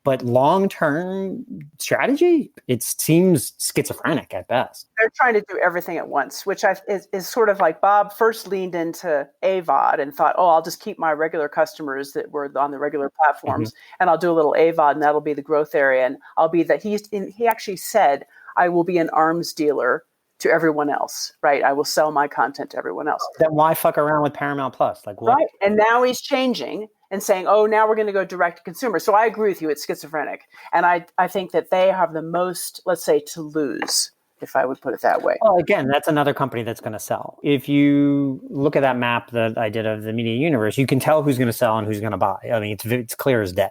But long-term strategy, it seems schizophrenic at best. They're trying to do everything at once, which is sort of like Bob first leaned into AVOD and thought, I'll just keep my regular customers that were on the regular platforms, and I'll do a little AVOD, and that'll be the growth area. And I'll be that. He actually said, I will be an arms dealer to everyone else, right? I will sell my content to everyone else. Then why fuck around with Paramount Plus? Like, what? Right. And now he's changing and saying, now we're going to go direct to consumer. So I agree with you. It's schizophrenic. And I think that they have the most, let's say, to lose, if I would put it that way. Well, again, that's another company that's going to sell. If you look at that map that I did of the media universe, you can tell who's going to sell and who's going to buy. It's clear as day.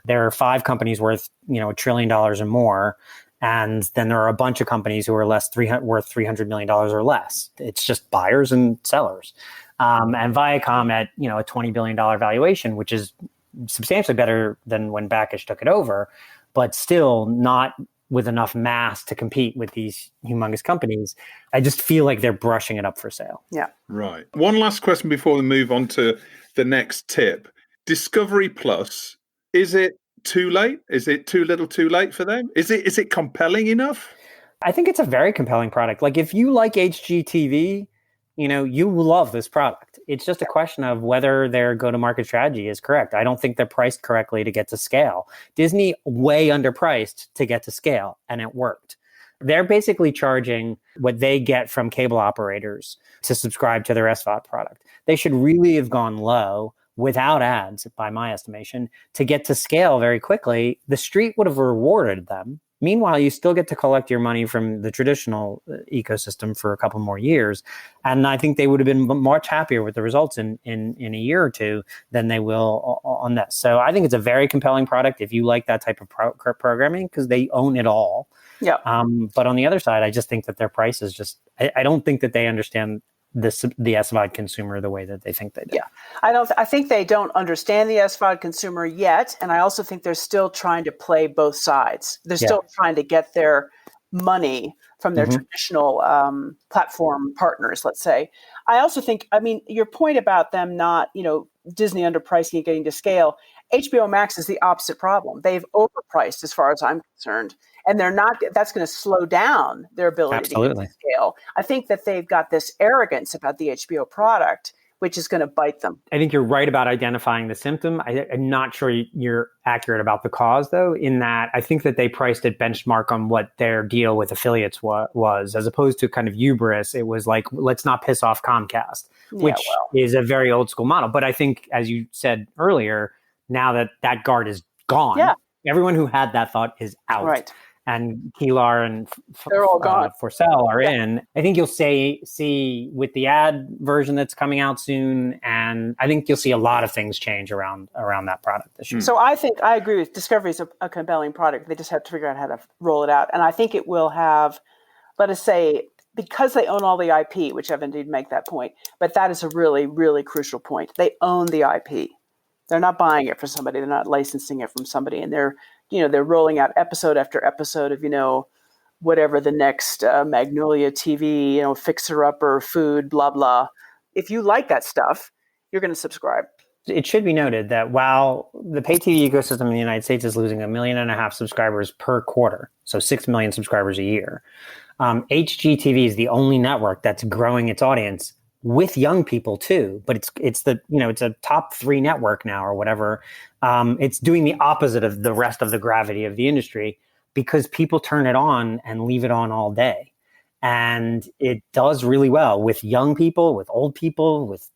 There are 5 companies worth, $1 trillion or more. And then there are a bunch of companies who are worth $300 million or less. It's just buyers and sellers. And Viacom at, a $20 billion valuation, which is substantially better than when Backish took it over, but still not with enough mass to compete with these humongous companies. I just feel like they're brushing it up for sale. Yeah. Right. One last question before we move on to the next tip. Discovery Plus, is it too late? Is it too little too late for them? Is it compelling enough? I think it's a very compelling product. Like, if you like HGTV, you love this product. It's just a question of whether their go-to-market strategy is correct. I don't think they're priced correctly to get to scale. Disney way underpriced to get to scale, and it worked. They're basically charging what they get from cable operators to subscribe to their SVOD product. They should really have gone low without ads, by my estimation, to get to scale very quickly. The street would have rewarded them. Meanwhile, you still get to collect your money from the traditional ecosystem for a couple more years. And I think they would have been much happier with the results in a year or two than they will on this. So I think it's a very compelling product if you like that type of programming, because they own it all. Yeah. But on the other side, I just think that their price is just, I don't think that they understand the SVOD consumer the way that they think they do. Yeah, I think they don't understand the SVOD consumer yet, and I also think they're still trying to play both sides. They're still trying to get their money from their traditional platform partners, let's say. I also think, your point about them not, Disney underpricing and getting to scale, HBO Max is the opposite problem. They've overpriced as far as I'm concerned. And that's going to slow down their ability to get to scale. I think that they've got this arrogance about the HBO product, which is going to bite them. I think you're right about identifying the symptom. I'm not sure you're accurate about the cause, though, in that I think that they priced it benchmark on what their deal with affiliates was, as opposed to kind of hubris. It was like, let's not piss off Comcast, which is a very old school model. But I think, as you said earlier, now that guard is gone, everyone who had that thought is out. Right. And Kilar and they're all gone. Forcell are in. I think you'll see with the ad version that's coming out soon, and I think you'll see a lot of things change around that product this year. So I agree with Discovery is a compelling product. They just have to figure out how to roll it out. And I think it will have, let us say, because they own all the IP, which Evan did make that point, but that is a really, really crucial point. They own the IP. They're not buying it for somebody. They're not licensing it from somebody. And they're rolling out episode after episode of, whatever the next Magnolia TV, Fixer Upper, food, blah, blah. If you like that stuff, you're going to subscribe. It should be noted that while the pay TV ecosystem in the United States is losing 1.5 million subscribers per quarter, so 6 million subscribers a year, HGTV is the only network that's growing its audience with young people too. But it's a top 3 network now or whatever. It's doing the opposite of the rest of the gravity of the industry because people turn it on and leave it on all day. And it does really well with young people, with old people, with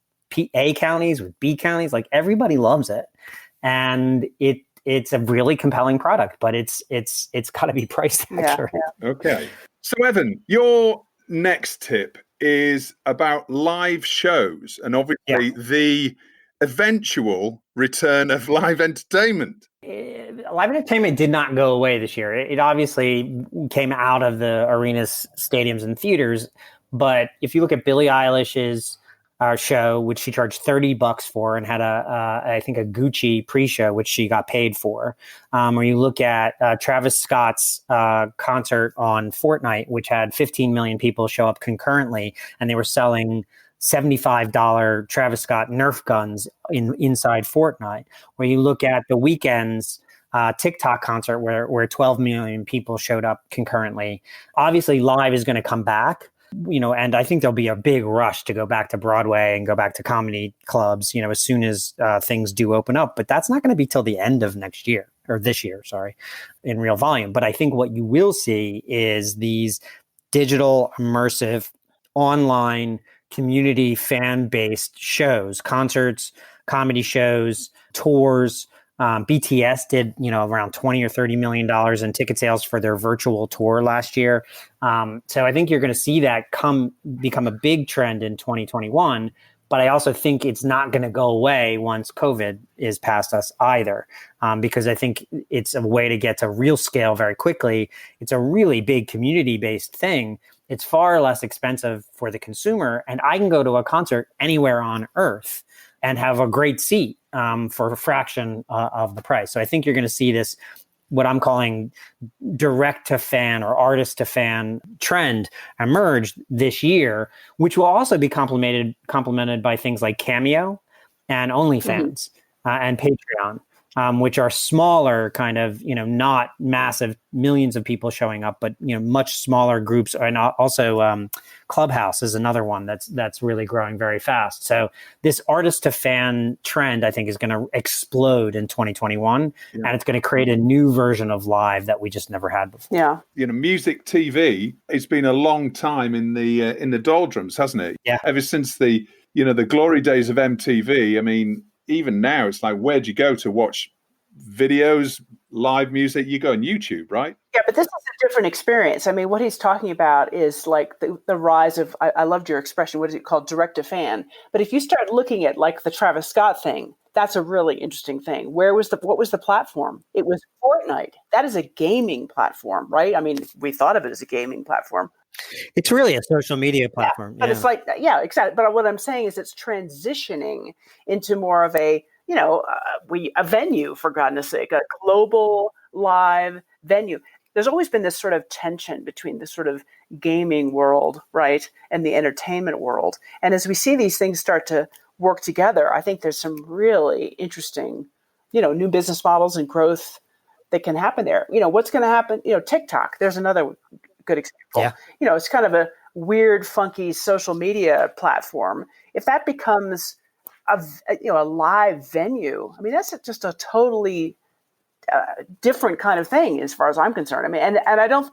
A counties, with B counties. Like, everybody loves it, and it's a really compelling product, but it's got to be priced accurate. Yeah. Okay, so Evan, your next tip is about live shows, and obviously the eventual return of live entertainment. Live entertainment did not go away this year. It obviously came out of the arenas, stadiums, and theaters. But if you look at Billie Eilish's show, which she charged $30 for, and had I think a Gucci pre-show, which she got paid for, or you look at Travis Scott's concert on Fortnite, which had 15 million people show up concurrently, and they were selling $75 Travis Scott Nerf guns inside Fortnite. Where you look at The Weeknd's TikTok concert where 12 million people showed up concurrently. Obviously, live is going to come back, and I think there'll be a big rush to go back to Broadway and go back to comedy clubs, as soon as things do open up. But that's not going to be till the end of next year, or this year, sorry, in real volume. But I think what you will see is these digital, immersive, online, community fan-based shows, concerts, comedy shows, tours. BTS did, around $20 or $30 million in ticket sales for their virtual tour last year. So I think you're going to see that become a big trend in 2021. But I also think it's not going to go away once COVID is past us either, because I think it's a way to get to real scale very quickly. It's a really big community-based thing. It's far less expensive for the consumer, and I can go to a concert anywhere on earth and have a great seat for a fraction of the price. So I think you're going to see this, what I'm calling direct to fan or artist to fan trend emerge this year, which will also be complemented by things like Cameo and OnlyFans and Patreon. Which are smaller kind of, not massive millions of people showing up, but, much smaller groups. And also Clubhouse is another one that's really growing very fast. So this artist to fan trend, I think, is going to explode in 2021. Yeah. And it's going to create a new version of live that we just never had before. Yeah. Music TV, it's been a long time in the doldrums, hasn't it? Yeah. Ever since the glory days of MTV. I mean, even now, it's like, where'd you go to watch videos, live music? You go on YouTube, right? Yeah, but this is a different experience. I mean, what he's talking about is like the rise of, I loved your expression, what is it called? Direct to fan. But if you start looking at like the Travis Scott thing, that's a really interesting thing. What was the platform? It was Fortnite. That is a gaming platform, right? I mean, we thought of it as a gaming platform. It's really a social media platform. But it's like, exactly. But what I'm saying is it's transitioning into more of a, a venue, for goodness sake, a global live venue. There's always been this sort of tension between the sort of gaming world, right, and the entertainment world. And as we see these things start to work together, I think there's some really interesting, new business models and growth that can happen there. What's going to happen? TikTok, there's another good example. Yeah. It's kind of a weird, funky social media platform. If that becomes a live venue, I mean, that's just a totally different kind of thing as far as I'm concerned. I mean, and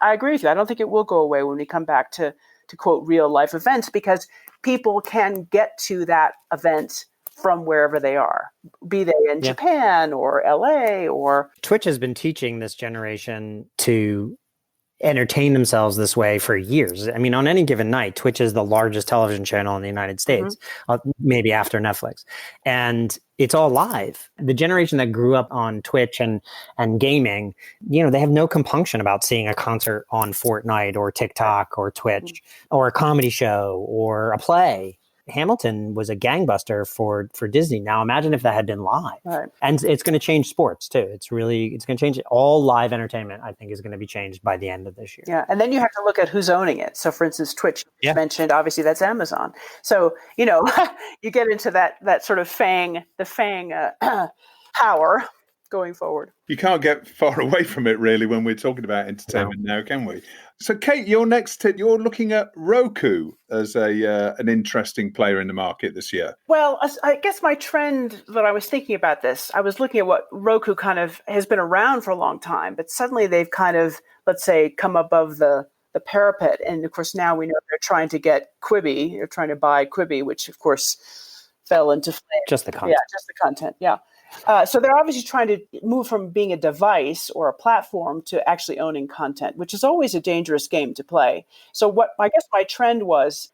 I agree with you. I don't think it will go away when we come back to quote real life events, because people can get to that event from wherever they are, be they in Japan or LA or... Twitch has been teaching this generation to entertain themselves this way for years. I mean, on any given night, Twitch is the largest television channel in the United States, maybe after Netflix. And it's all live. The generation that grew up on Twitch and gaming, they have no compunction about seeing a concert on Fortnite or TikTok or Twitch or a comedy show or a play. Hamilton was a gangbuster for Disney. Now imagine if that had been live. Right. And it's going to change sports too. It's going to change it. All live entertainment, I think, is going to be changed by the end of this year. Yeah. And then you have to look at who's owning it. So for instance, Twitch you mentioned, obviously that's Amazon. So, you get into that sort of FANG power going forward. You can't get far away from it, really, when we're talking about entertainment now, can we? So, Kate, your next tip, you're looking at Roku as an interesting player in the market this year. Well, I guess my trend that I was thinking about this, I was looking at what Roku kind of has been around for a long time, but suddenly they've kind of, let's say, come above the parapet. And of course, now we know they're trying to get Quibi. They're trying to buy Quibi, which of course fell into flame. Just the content. Yeah, just the content. Yeah. So they're obviously trying to move from being a device or a platform to actually owning content, which is always a dangerous game to play. So what I guess my trend was,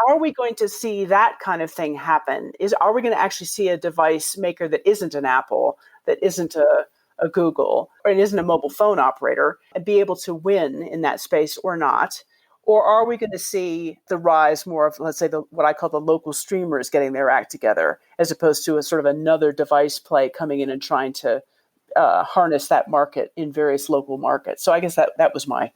are we going to see that kind of thing happen? Are we going to actually see a device maker that isn't an Apple, that isn't a Google, or it isn't a mobile phone operator, and be able to win in that space or not? Or are we going to see the rise more of, let's say, what I call the local streamers getting their act together, as opposed to a sort of another device play coming in and trying to harness that market in various local markets? So I guess that was my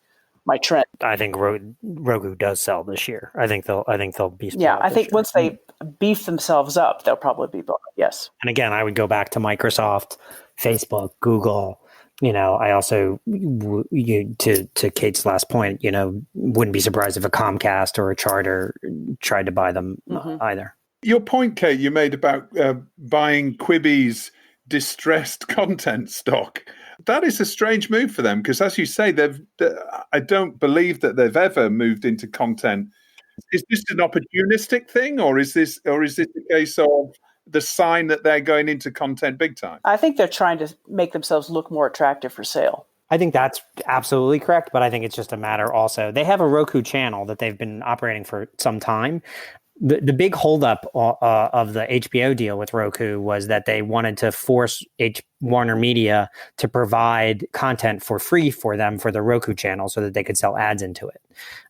trend. I think Roku does sell this year. I think they'll be. Yeah, I think once they beef themselves up, they'll probably be bought. Yes. And again, I would go back to Microsoft, Facebook, Google. I also, to Kate's last point, wouldn't be surprised if a Comcast or a Charter tried to buy them either. Your point, Kate, you made about buying Quibi's distressed content stock. That is a strange move for them because, as you say, I don't believe that they've ever moved into content. Is this an opportunistic thing, or is this a case of the sign that they're going into content big time? I think they're trying to make themselves look more attractive for sale. I think that's absolutely correct, but I think it's just a matter also. They have a Roku channel that they've been operating for some time. The big holdup of the HBO deal with Roku was that they wanted to force Warner Media to provide content for free for them for the Roku channel so that they could sell ads into it.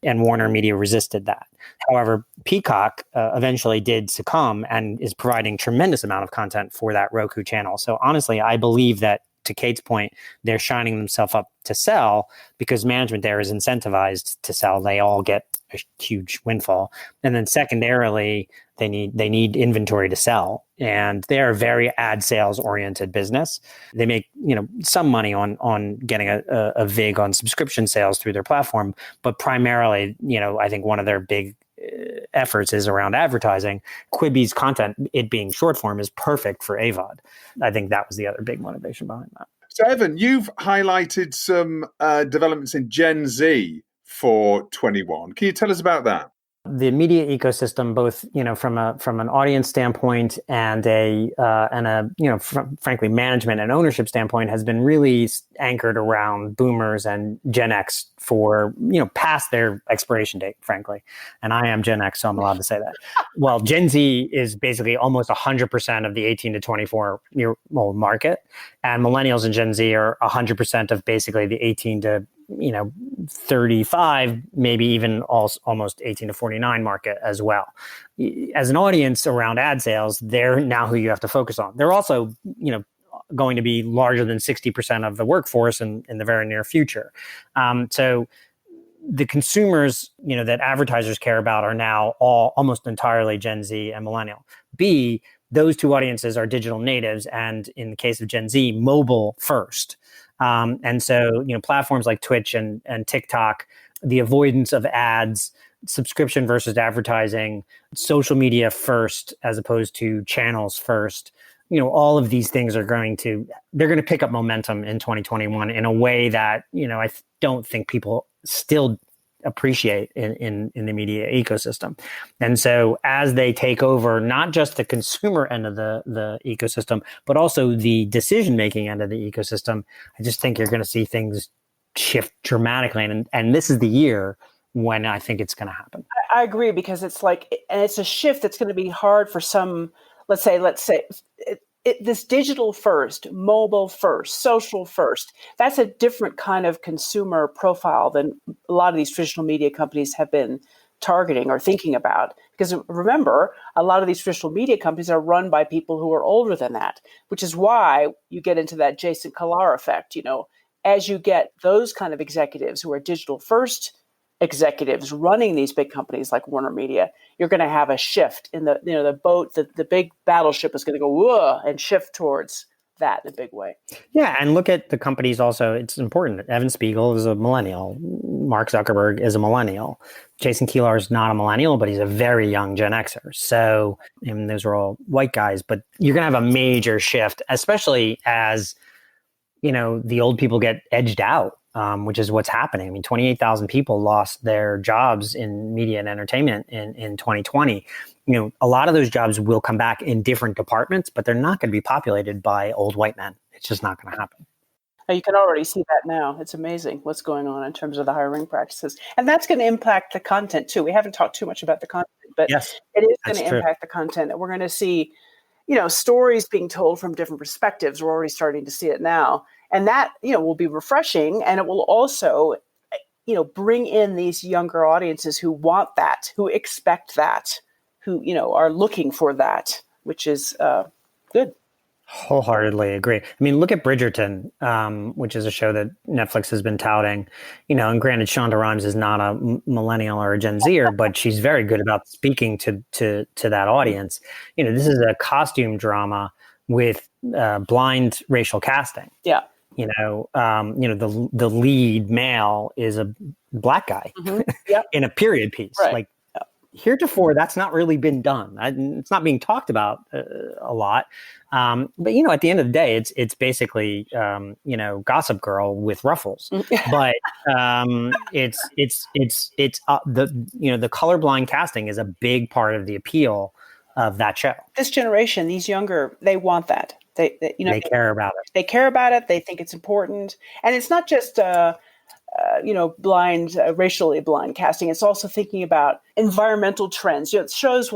And Warner Media resisted that. However, Peacock eventually did succumb and is providing tremendous amount of content for that Roku channel. So honestly, I believe that, to Kate's point, they're shining themselves up to sell because management there is incentivized to sell. They all get a huge windfall. And then secondarily, they need inventory to sell. And they're a very ad sales oriented business. They make, some money on getting a VIG on subscription sales through their platform. But primarily, I think one of their big efforts is around advertising. Quibi's content, it being short form, is perfect for AVOD. I think that was the other big motivation behind that. So, Evan, you've highlighted some developments in Gen Z for 21. Can you tell us about that? The media ecosystem, both from an audience standpoint and frankly management and ownership standpoint, has been really anchored around boomers and Gen X for past their expiration date, frankly. And I am Gen X, so I'm allowed to say that. Well, Gen Z is basically almost 100% of the 18 to 24-year-old market, and millennials and Gen Z are 100% of basically the 18 to 35, maybe even almost 18 to 49 market as well. As an audience around ad sales, they're now who you have to focus on. They're also, going to be larger than 60% of the workforce in the very near future. So the consumers, that advertisers care about are now almost entirely Gen Z and millennial. B, those two audiences are digital natives, and in the case of Gen Z, mobile first. And so, platforms like Twitch and TikTok, the avoidance of ads, subscription versus advertising, social media first as opposed to channels first. All of these things they're going to pick up momentum in 2021 in a way that, I don't think people still appreciate in the media ecosystem. And so as they take over not just the consumer end of the ecosystem, but also the decision-making end of the ecosystem, I just think you're going to see things shift dramatically. And this is the year when I think it's going to happen. I agree, because it's a shift that's going to be hard for some, let's say this digital first, mobile first, social first, that's a different kind of consumer profile than a lot of these traditional media companies have been targeting or thinking about. Because remember, a lot of these traditional media companies are run by people who are older than that, which is why you get into that Jason Kilar effect. As you get those kind of executives who are digital first executives running these big companies like Warner Media, you're going to have a shift in the boat. The big battleship is going to go whoa and shift towards that in a big way. Yeah, and look at the companies also. It's important. Evan Spiegel is a millennial. Mark Zuckerberg is a millennial. Jason Kilar is not a millennial, but he's a very young Gen Xer. So, and those are all white guys, but you're going to have a major shift, especially as, the old people get edged out, which is what's happening. I mean, 28,000 people lost their jobs in media and entertainment in 2020. A lot of those jobs will come back in different departments, but they're not going to be populated by old white men. It's just not going to happen. You can already see that now. It's amazing what's going on in terms of the hiring practices. And that's going to impact the content too. We haven't talked too much about the content, but yes, it is going to impact the content. We're going to see, stories being told from different perspectives. We're already starting to see it now. And that, will be refreshing. And it will also, bring in these younger audiences who want that, who expect that, who, are looking for that, which is good. Wholeheartedly agree. I mean, look at Bridgerton, which is a show that Netflix has been touting, and granted, Shonda Rhimes is not a millennial or a Gen Zer, but she's very good about speaking to that audience. This is a costume drama with blind racial casting. Yeah. The lead male is a black guy in a period piece. Right. Like heretofore, that's not really been done. It's not being talked about a lot. But at the end of the day, it's basically Gossip Girl with ruffles. But it's the colorblind casting is a big part of the appeal of that show. This generation, these younger, they want that. They care about it. They care about it. They think it's important, and it's not just blind, racially blind casting. It's also thinking about environmental trends. Shows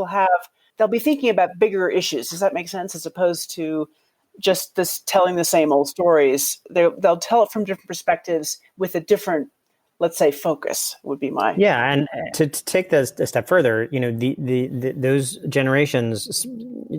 they'll be thinking about bigger issues. Does that make sense? As opposed to just this telling the same old stories. They'll tell it from different perspectives with a different, let's say, focus would be my. Yeah. And to take this a step further, those generations,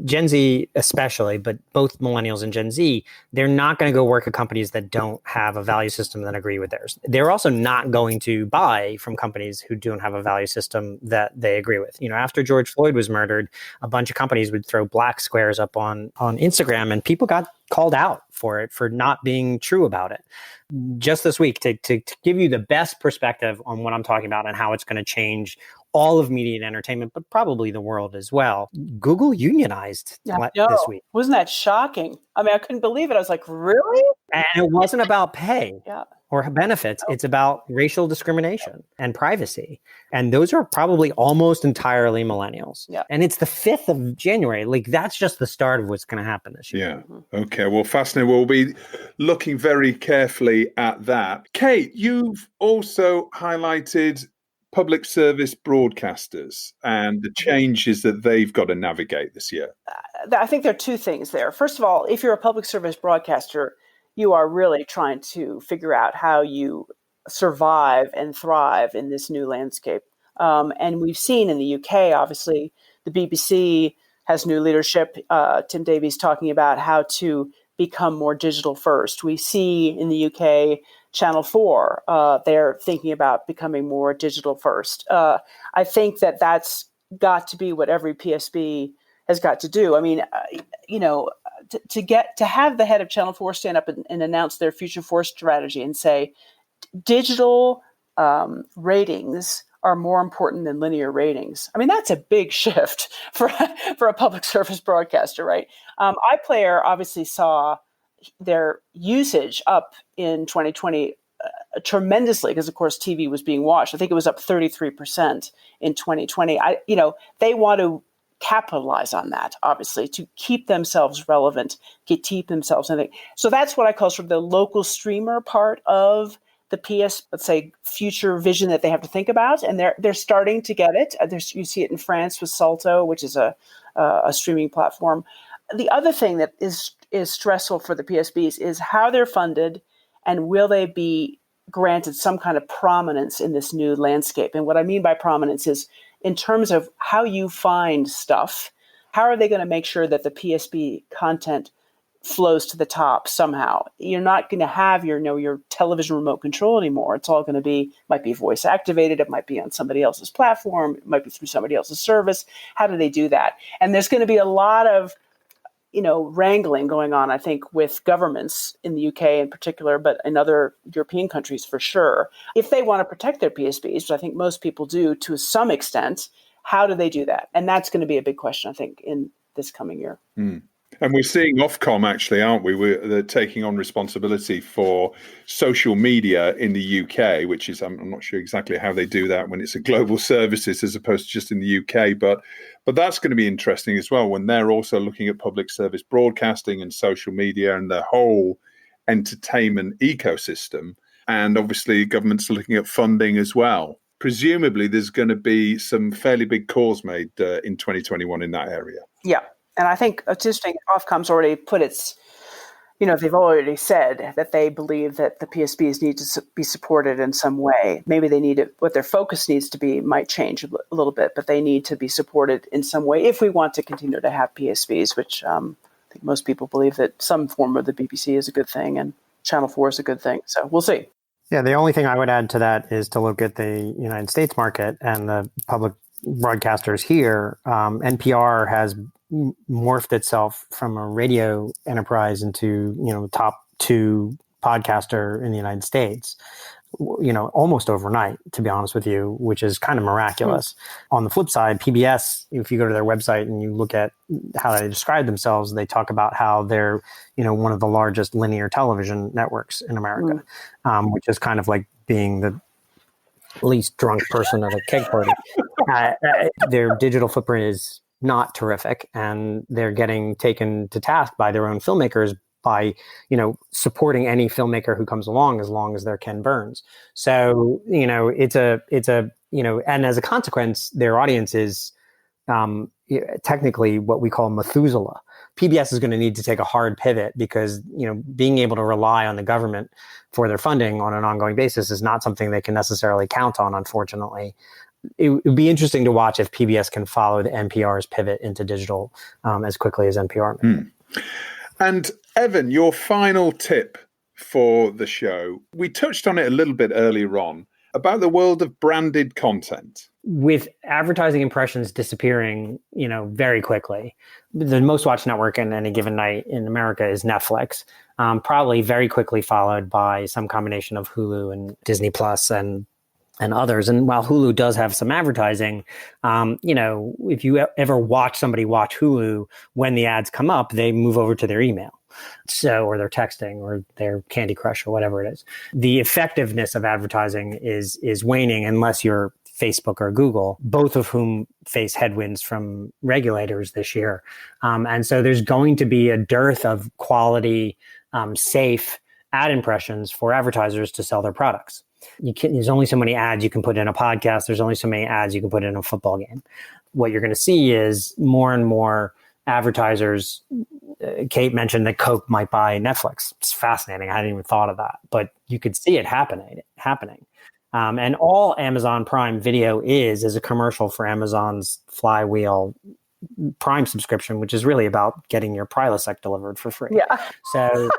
Gen Z especially, but both millennials and Gen Z, they're not going to go work at companies that don't have a value system that agree with theirs. They're also not going to buy from companies who don't have a value system that they agree with. After George Floyd was murdered, a bunch of companies would throw black squares up on Instagram, and people got called out for it, for not being true about it. Just this week, to give you the best perspective on what I'm talking about and how it's going to change all of media and entertainment, but probably the world as well. Google unionized this week. Wasn't that shocking? I mean, I couldn't believe it. I was like, really? And it wasn't about pay. Yeah. Or benefits. It's about racial discrimination and privacy. And those are probably almost entirely millennials. Yeah. And it's the 5th of January. Like, that's just the start of what's going to happen this year. Yeah. Okay. Well, fascinating. We'll be looking very carefully at that. Kate, you've also highlighted public service broadcasters and the changes that they've got to navigate this year. I think there are two things there. First of all, if you're a public service broadcaster, you are really trying to figure out how you survive and thrive in this new landscape. And we've seen in the UK, obviously, the BBC has new leadership. Tim Davies talking about how to become more digital first. We see in the UK, Channel 4, they're thinking about becoming more digital first. I think that's got to be what every PSB has got to do. I mean, to have the head of Channel 4 stand up and announce their Future Force strategy and say digital ratings are more important than linear ratings. I mean, that's a big shift for a public service broadcaster, right? iPlayer obviously saw their usage up in 2020 tremendously because, of course, TV was being watched. I think it was up 33% in 2020. They want to capitalize on that, obviously, to keep themselves relevant, keep themselves in it. So that's what I call sort of the local streamer part of the let's say, future vision that they have to think about. And they're starting to get it. You see it in France with Salto, which is a streaming platform. The other thing that is stressful for the PSBs is how they're funded and will they be granted some kind of prominence in this new landscape. And what I mean by prominence is in terms of how you find stuff. How are they going to make sure that the PSB content flows to the top somehow? You're not going to have your television remote control anymore. It's all going to might be voice activated. It might be on somebody else's platform. It might be through somebody else's service. How do they do that? And there's going to be a lot of, wrangling going on, I think, with governments in the UK in particular, but in other European countries for sure. If they want to protect their PSBs, which I think most people do to some extent, how do they do that? And that's going to be a big question, I think, in this coming year. Mm. And we're seeing Ofcom, actually, aren't we? They're taking on responsibility for social media in the UK, which is, I'm not sure exactly how they do that when it's a global services as opposed to just in the UK. But that's going to be interesting as well when they're also looking at public service broadcasting and social media and the whole entertainment ecosystem. And obviously, governments are looking at funding as well. Presumably, there's going to be some fairly big calls made in 2021 in that area. Yeah. And I think it's interesting, Ofcom's already put they've already said that they believe that the PSBs need to be supported in some way. Maybe they need it, what their focus needs to be might change a little bit, but they need to be supported in some way if we want to continue to have PSBs, which I think most people believe that some form of the BBC is a good thing and Channel 4 is a good thing. So we'll see. Yeah, the only thing I would add to that is to look at the United States market and the public broadcasters here. NPR has morphed itself from a radio enterprise into, top 2 podcaster in the United States, almost overnight, to be honest with you, which is kind of miraculous. On the flip side, PBS, if you go to their website and you look at how they describe themselves, they talk about how they're, one of the largest linear television networks in America, which is kind of like being the least drunk person at a keg party. Their digital footprint is not terrific, and they're getting taken to task by their own filmmakers by, supporting any filmmaker who comes along as long as they're Ken Burns. So, it's a, and as a consequence, their audience is technically what we call Methuselah. PBS is going to need to take a hard pivot because, being able to rely on the government for their funding on an ongoing basis is not something they can necessarily count on, unfortunately. It would be interesting to watch if PBS can follow the NPR's pivot into digital as quickly as NPR made. And Evan, your final tip for the show. We touched on it a little bit earlier on about the world of branded content. With advertising impressions disappearing, very quickly, the most watched network in any given night in America is Netflix, probably very quickly followed by some combination of Hulu and Disney Plus and others. And while Hulu does have some advertising, if you ever watch somebody watch Hulu, when the ads come up, they move over to their email. So, or their texting or their Candy Crush or whatever it is. The effectiveness of advertising is waning unless you're Facebook or Google, both of whom face headwinds from regulators this year. And so there's going to be a dearth of quality, safe ad impressions for advertisers to sell their products. There's only so many ads you can put in a podcast. There's only so many ads you can put in a football game. What you're going to see is more and more advertisers. Kate mentioned that Coke might buy Netflix. It's fascinating. I hadn't even thought of that, but you could see it happening. And all Amazon Prime Video is a commercial for Amazon's Flywheel Prime subscription, which is really about getting your Prilosec delivered for free. Yeah. So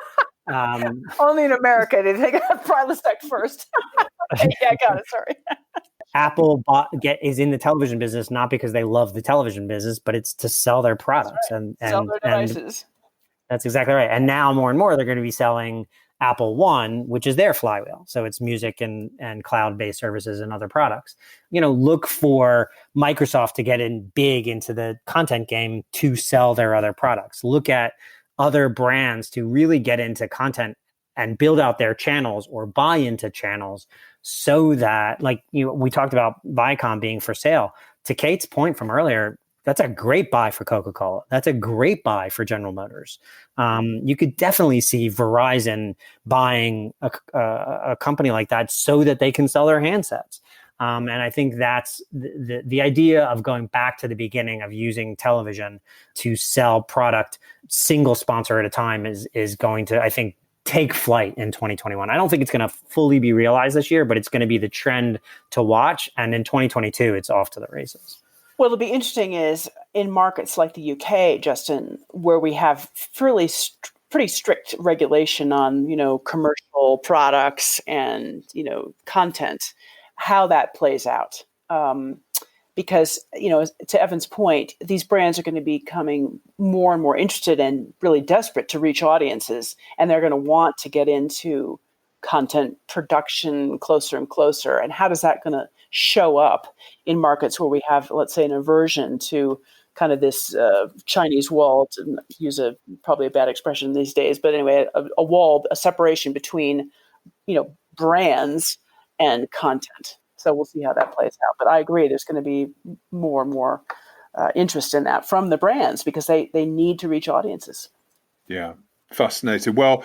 only in America did they get Prilosec first. Yeah, I got it. Sorry. Apple is in the television business not because they love the television business, but it's to sell their products and sell their devices. That's exactly right. And now more and more they're going to be selling Apple One, which is their Flywheel. So it's music and cloud-based services and other products. Look for Microsoft to get in big into the content game to sell their other products. Look at other brands to really get into content and build out their channels or buy into channels so that, we talked about Viacom being for sale. To Kate's point from earlier, that's a great buy for Coca-Cola. That's a great buy for General Motors. You could definitely see Verizon buying a company like that so that they can sell their handsets. And I think that's the idea of going back to the beginning of using television to sell product single sponsor at a time is going to, I think, take flight in 2021. I don't think it's going to fully be realized this year, but it's going to be the trend to watch. And in 2022, it's off to the races. Well, it'll be interesting is in markets like the UK, Justin, where we have pretty strict regulation on, commercial products and, content, how that plays out. Because, to Evan's point, these brands are going to be becoming more and more interested and really desperate to reach audiences. And they're going to want to get into content production closer and closer. And how does that going to show up in markets where we have, let's say, an aversion to kind of this Chinese wall, to use probably a bad expression these days. But anyway, a wall, a separation between, brands and content. So we'll see how that plays out. But I agree, there's going to be more and more interest in that from the brands because they need to reach audiences. Yeah, fascinating. Well,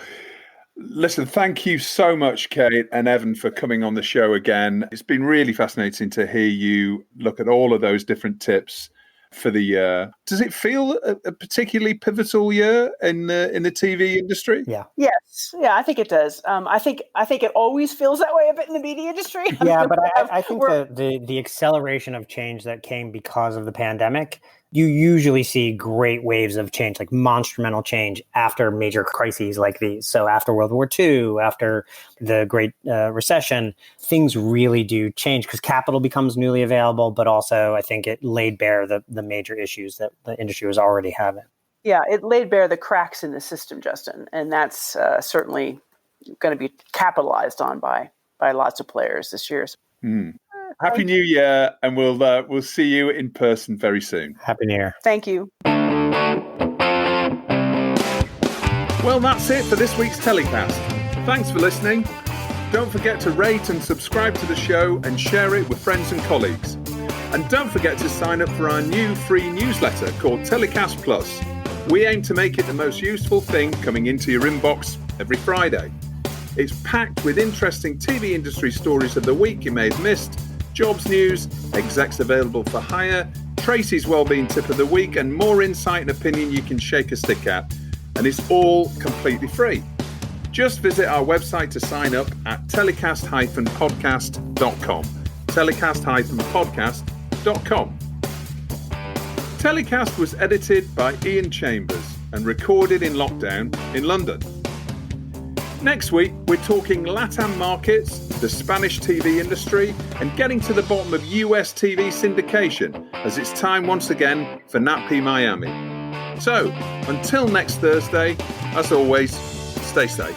listen, thank you so much, Kate and Evan, for coming on the show again. It's been really fascinating to hear you look at all of those different tips for the year. Does it feel a particularly pivotal year in the TV industry? Yeah. Yes. Yeah, I think it does. I think it always feels that way a bit in the media industry. Yeah, but I think the acceleration of change that came because of the pandemic, you usually see great waves of change, like monumental change after major crises like these. So after World War II, after the Great Recession, things really do change because capital becomes newly available, but also I think it laid bare the major issues that the industry was already having. Yeah, it laid bare the cracks in the system, Justin, and that's certainly going to be capitalized on by lots of players this year. Happy New Year, and we'll see you in person very soon. Happy New Year. Thank you. Well, that's it for this week's TellyCast. Thanks for listening. Don't forget to rate and subscribe to the show and share it with friends and colleagues. And don't forget to sign up for our new free newsletter called TellyCast Plus. We aim to make it the most useful thing coming into your inbox every Friday. It's packed with interesting TV industry stories of the week you may have missed, jobs news, execs available for hire, Tracy's wellbeing tip of the week, and more insight and opinion you can shake a stick at. And it's all completely free. Just visit our website to sign up at telecast-podcast.com. telecast-podcast.com. TellyCast was edited by Ian Chambers and recorded in lockdown in London. Next week, we're talking LATAM markets, the Spanish TV industry, and getting to the bottom of US TV syndication, as it's time once again for NatP Miami. So, until next Thursday, as always, stay safe.